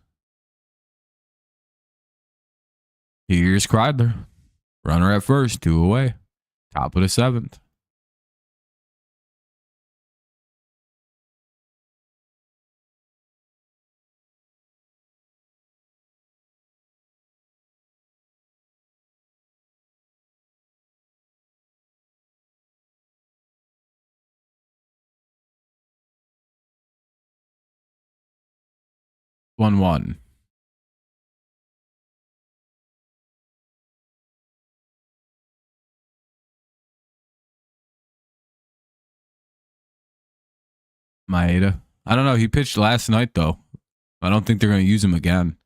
Here's Kreidler. Runner at first, 2 away. Top of the 7th. One. Maeda. I don't know. He pitched last night though. I don't think they're going to use him again.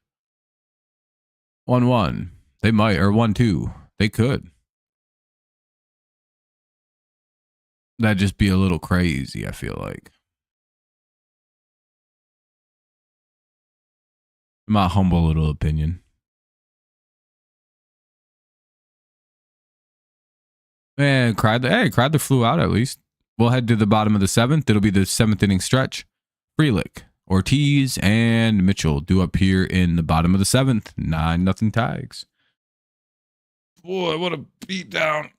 1-1. They might, or 1-2. They could. That'd just be a little crazy, I feel like. My humble little opinion. And Kreidler flew out at least. We'll head to the bottom of the 7th. It'll be the 7th inning stretch. Frelick, Ortiz, and Mitchell due up here in the bottom of the 7th. 9-0 Tigers. Boy, what a beatdown.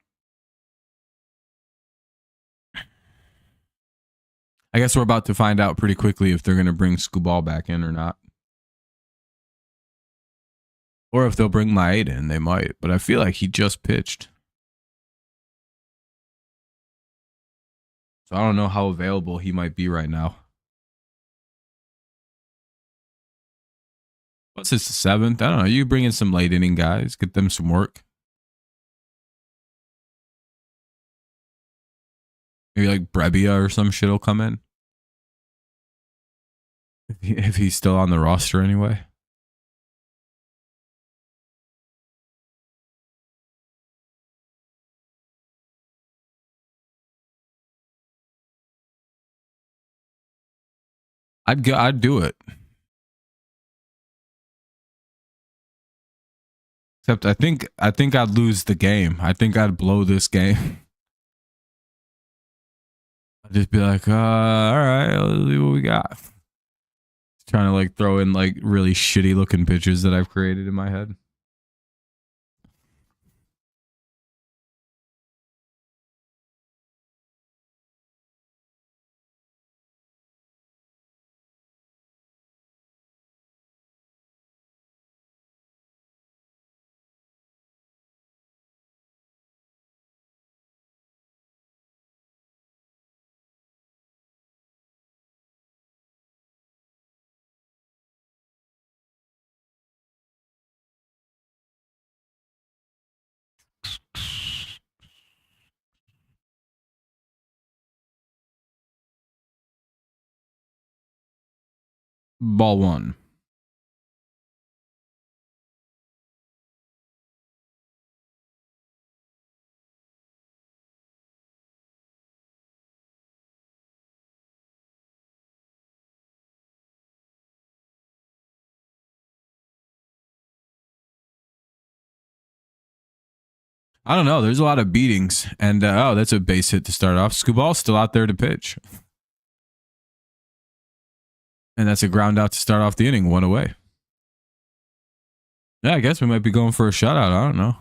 I guess we're about to find out pretty quickly if they're going to bring Skubal back in or not. Or if they'll bring Maeda in, they might. But I feel like he just pitched. So I don't know how available he might be right now. What's this, the 7th? I don't know. You bring in some late inning guys, get them some work. Maybe like Brebbia or some shit will come in. If he's still on the roster anyway. I'd do it. Except I think I'd lose the game. I think I'd blow this game. I'd just be like, all right, let's see what we got. Trying to like throw in like really shitty looking pitches that I've created in my head. Ball 1. I don't know. There's a lot of beatings. And, that's a base hit to start off. Skubal's still out there to pitch. And that's a ground out to start off the inning. 1 away. Yeah, I guess we might be going for a shutout. I don't know.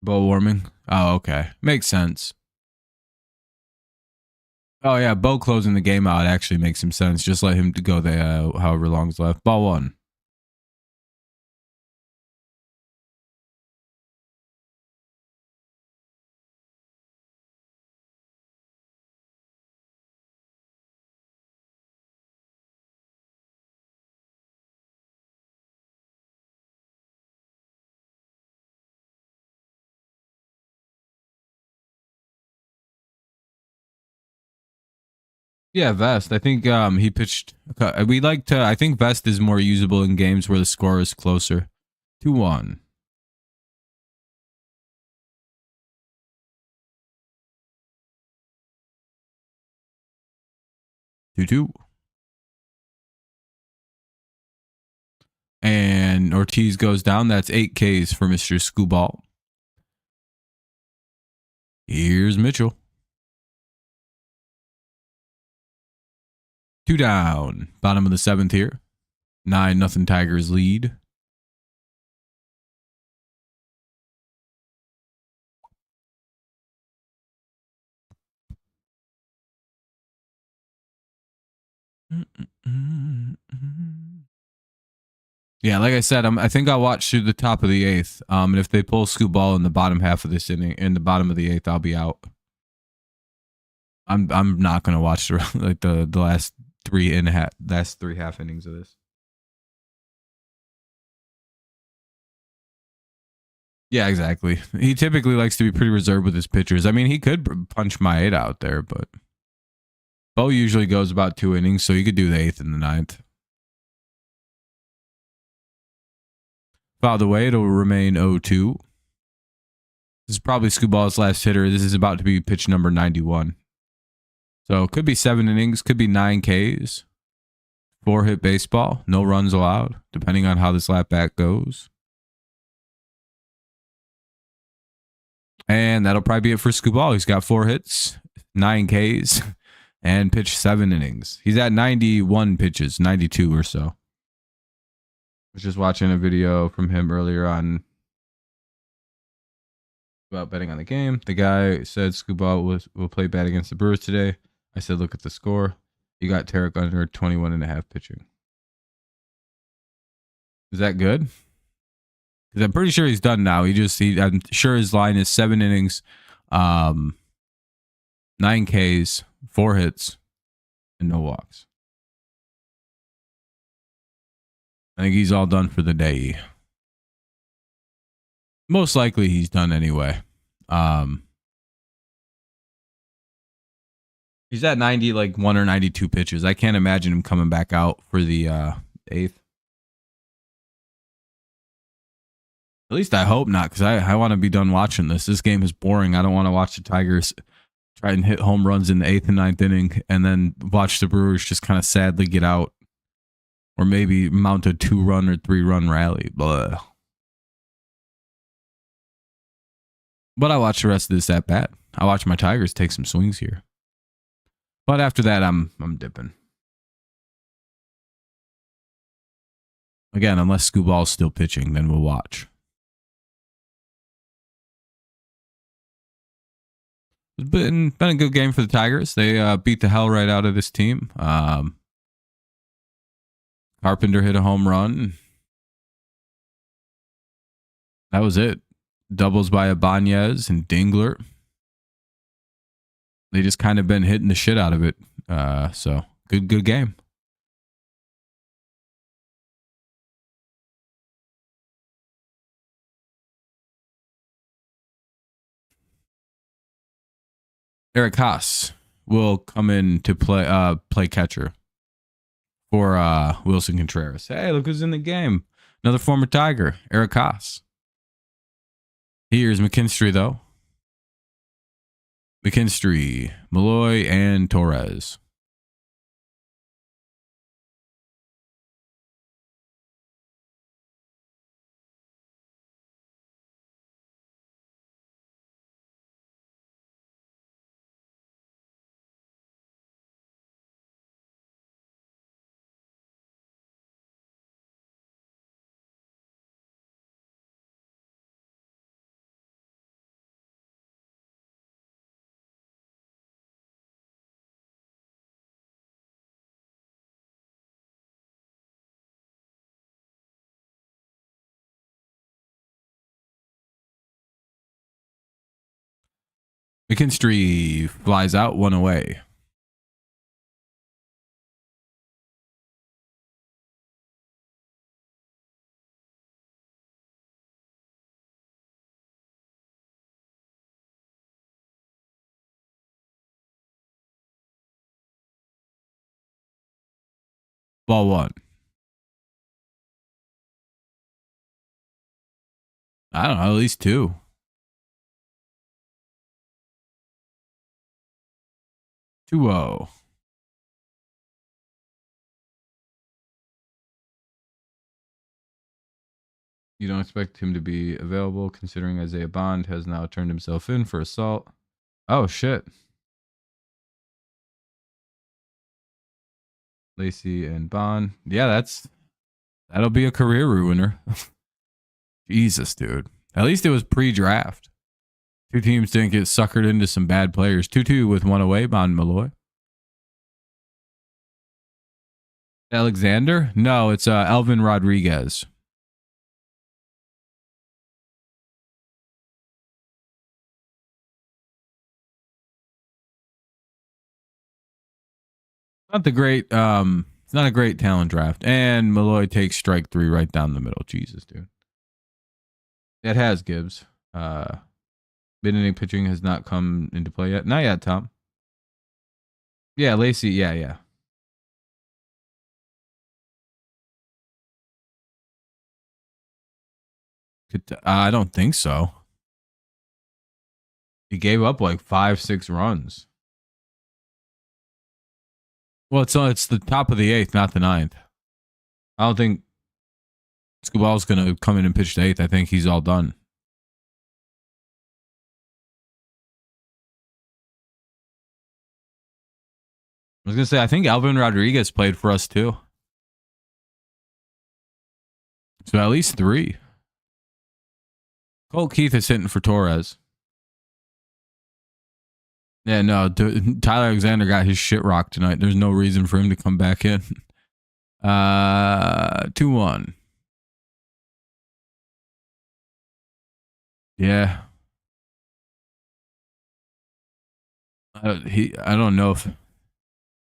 Bow warming. Oh, okay. Makes sense. Oh, yeah. Bo closing the game out actually makes some sense. Just let him go there however long's left. Ball 1. Yeah, Vest. I think he pitched. We like to. I think Vest is more usable in games where the score is closer. 2-1. 2-2. And Ortiz goes down. That's 8 Ks for Mr. Skubal. Here's Mitchell. 2 down. Bottom of the 7th here. 9-0 Tigers lead. Yeah, like I said, I think I'll watch through the top of the 8th. And if they pull Skubal in the bottom half of this inning, in the bottom of the 8th, I'll be out. I'm not gonna watch the last three half innings of this. Yeah, exactly. He typically likes to be pretty reserved with his pitchers. I mean, he could punch my 8 out there, but Bo usually goes about 2 innings, so you could do the 8th and the 9th. By the way, it'll remain 0-2. This is probably Skubal's last hitter. This is about to be pitch number 91. So it could be 7 innings, could be 9 Ks. 4-hit baseball, no runs allowed, depending on how this lap back goes. And that'll probably be it for Skubal. He's got 4 hits, 9 Ks, and pitched 7 innings. He's at 91 pitches, 92 or so. I was just watching a video from him earlier on about betting on the game. The guy said Skubal will play bad against the Brewers today. I said, look at the score. You got Tarek under 21.5 pitching. Is that good? Because I'm pretty sure he's done now. I'm sure his line is 7 innings, 9 Ks, 4 hits, and no walks. I think he's all done for the day. Most likely he's done anyway. He's at 91 or 92 pitches. I can't imagine him coming back out for the 8th. At least I hope not, because I want to be done watching this. This game is boring. I don't want to watch the Tigers try and hit home runs in the 8th and 9th inning and then watch the Brewers just kind of sadly get out or maybe mount a 2-run or 3-run rally. Blah. But I watch the rest of this at bat. I watch my Tigers take some swings here. But after that, I'm dipping. Again, unless Skubal's still pitching, then we'll watch. It's been a good game for the Tigers. They beat the hell right out of this team. Carpenter hit a home run. That was it. Doubles by Ibanez and Dingler. They just kind of been hitting the shit out of it. So good game. Eric Haas will come in to play catcher for Wilson Contreras. Hey, look who's in the game. Another former Tiger, Eric Haas. Here's McKinstry, though. McKinstry, Malloy, and Torres. McKinstry flies out, 1 away. Ball one. I don't know, at least 2. Two oh. You don't expect him to be available, considering Isaiah Bond has now turned himself in for assault. Oh, shit. Lacey and Bond. Yeah, that'll be a career ruiner. Jesus, dude. At least it was pre-draft. 2 teams didn't get suckered into some bad players. 2-2 with 1 away, Bond Malloy. Alexander? No, it's Elvin Rodriguez. Not the great it's not a great talent draft. And Malloy takes strike 3 right down the middle. Jesus, dude. It has Gibbs. Mid-inning pitching has not come into play yet. Not yet, Tom. Yeah, Lacey. Yeah. I don't think so. He gave up like 5-6 runs. Well, it's the top of the 8th, not the 9th. I don't think Skubal's going to come in and pitch the 8th. I think he's all done. I was going to say, I think Elvin Rodriguez played for us too. So at least 3. Colt Keith is hitting for Torres. Yeah, no, Tyler Alexander got his shit rocked tonight. There's no reason for him to come back in. 2-1. Yeah. I don't know if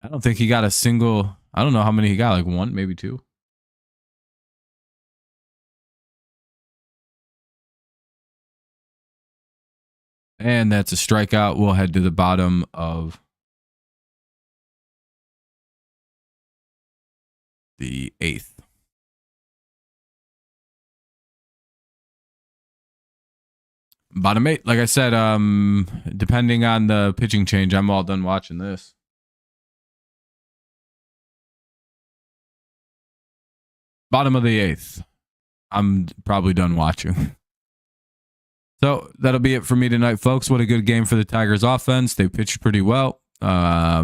I don't think he got a single. I don't know how many he got, like 1, maybe 2. And that's a strikeout. We'll head to the bottom of the 8th. Bottom 8. Like I said, depending on the pitching change, I'm all done watching this. Bottom of the 8th. I'm probably done watching. So that'll be it for me tonight, folks. What a good game for the Tigers offense. They pitched pretty well. Yeah,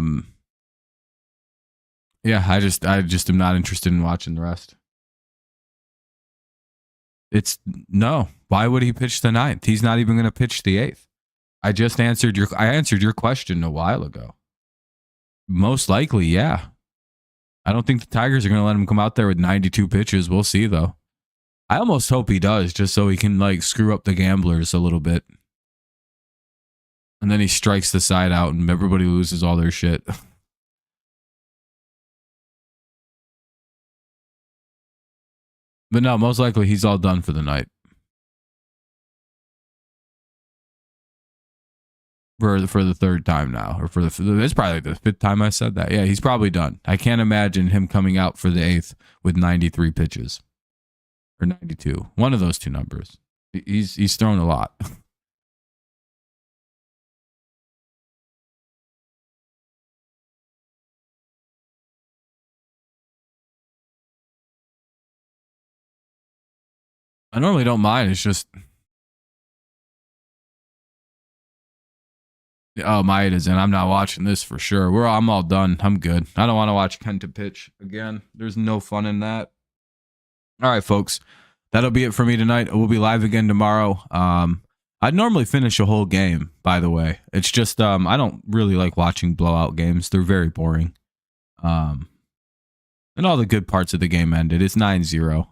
I just am not interested in watching the rest. It's no. Why would he pitch the 9th? He's not even going to pitch the 8th. I answered your question a while ago. Most likely, yeah. I don't think the Tigers are going to let him come out there with 92 pitches. We'll see, though. I almost hope he does, just so he can like screw up the gamblers a little bit. And then he strikes the side out and everybody loses all their shit. But no, most likely he's all done for the night. For the 3rd time now, or it's probably the 5th time I said that. Yeah, he's probably done. I can't imagine him coming out for the 8th with 93 pitches. Or 92. One of those 2 numbers. He's thrown a lot. I normally don't mind. It's just Maeda's in. I'm not watching this for sure. I'm all done. I'm good. I don't want to watch Kenta pitch again. There's no fun in that. All right, folks. That'll be it for me tonight. We'll be live again tomorrow. I'd normally finish a whole game, by the way. It's just I don't really like watching blowout games. They're very boring. And all the good parts of the game ended. It's 9-0.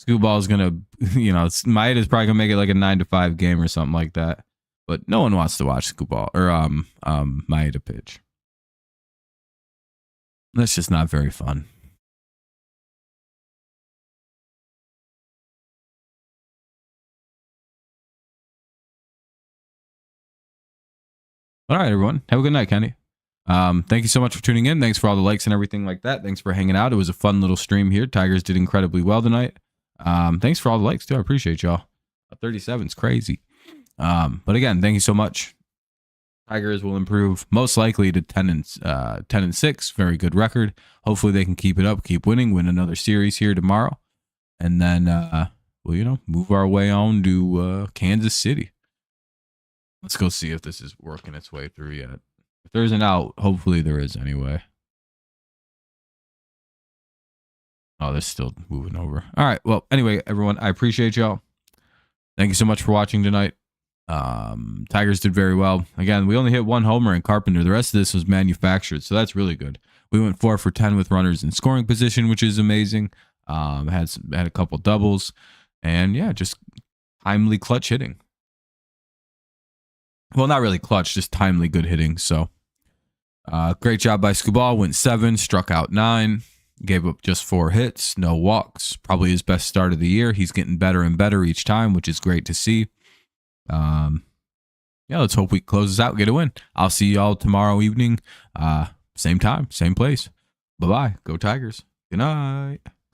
Skubal is gonna, Maeda's probably gonna make it like a 9-5 game or something like that. But no one wants to watch Skubal or Maeda pitch. That's just not very fun. All right, everyone. Have a good night, Kenny. Thank you so much for tuning in. Thanks for all the likes and everything like that. Thanks for hanging out. It was a fun little stream here. Tigers did incredibly well tonight. Thanks for all the likes too. I appreciate y'all. 37 is crazy. But again, thank you so much. Tigers will improve most likely to 10-6. Very good record. Hopefully they can keep it up, keep winning, win another series here tomorrow, and then we'll move our way on to Kansas City. Let's go see if this is working its way through yet. If there isn't out, hopefully there is anyway. Oh, they're still moving over. All right. Well, anyway, everyone, I appreciate y'all. Thank you so much for watching tonight. Tigers did very well. Again, we only hit 1 homer in Carpenter. The rest of this was manufactured, so that's really good. We went 4 for 10 with runners in scoring position, which is amazing. Had a couple doubles, and yeah, just timely clutch hitting. Well, not really clutch, just timely good hitting. So, great job by Skubal. Went 7, struck out 9, gave up just 4 hits, no walks. Probably his best start of the year. He's getting better and better each time, which is great to see. Yeah, let's hope we close this out, get a win. I'll see y'all tomorrow evening. Same time, same place. Bye-bye. Go Tigers. Good night.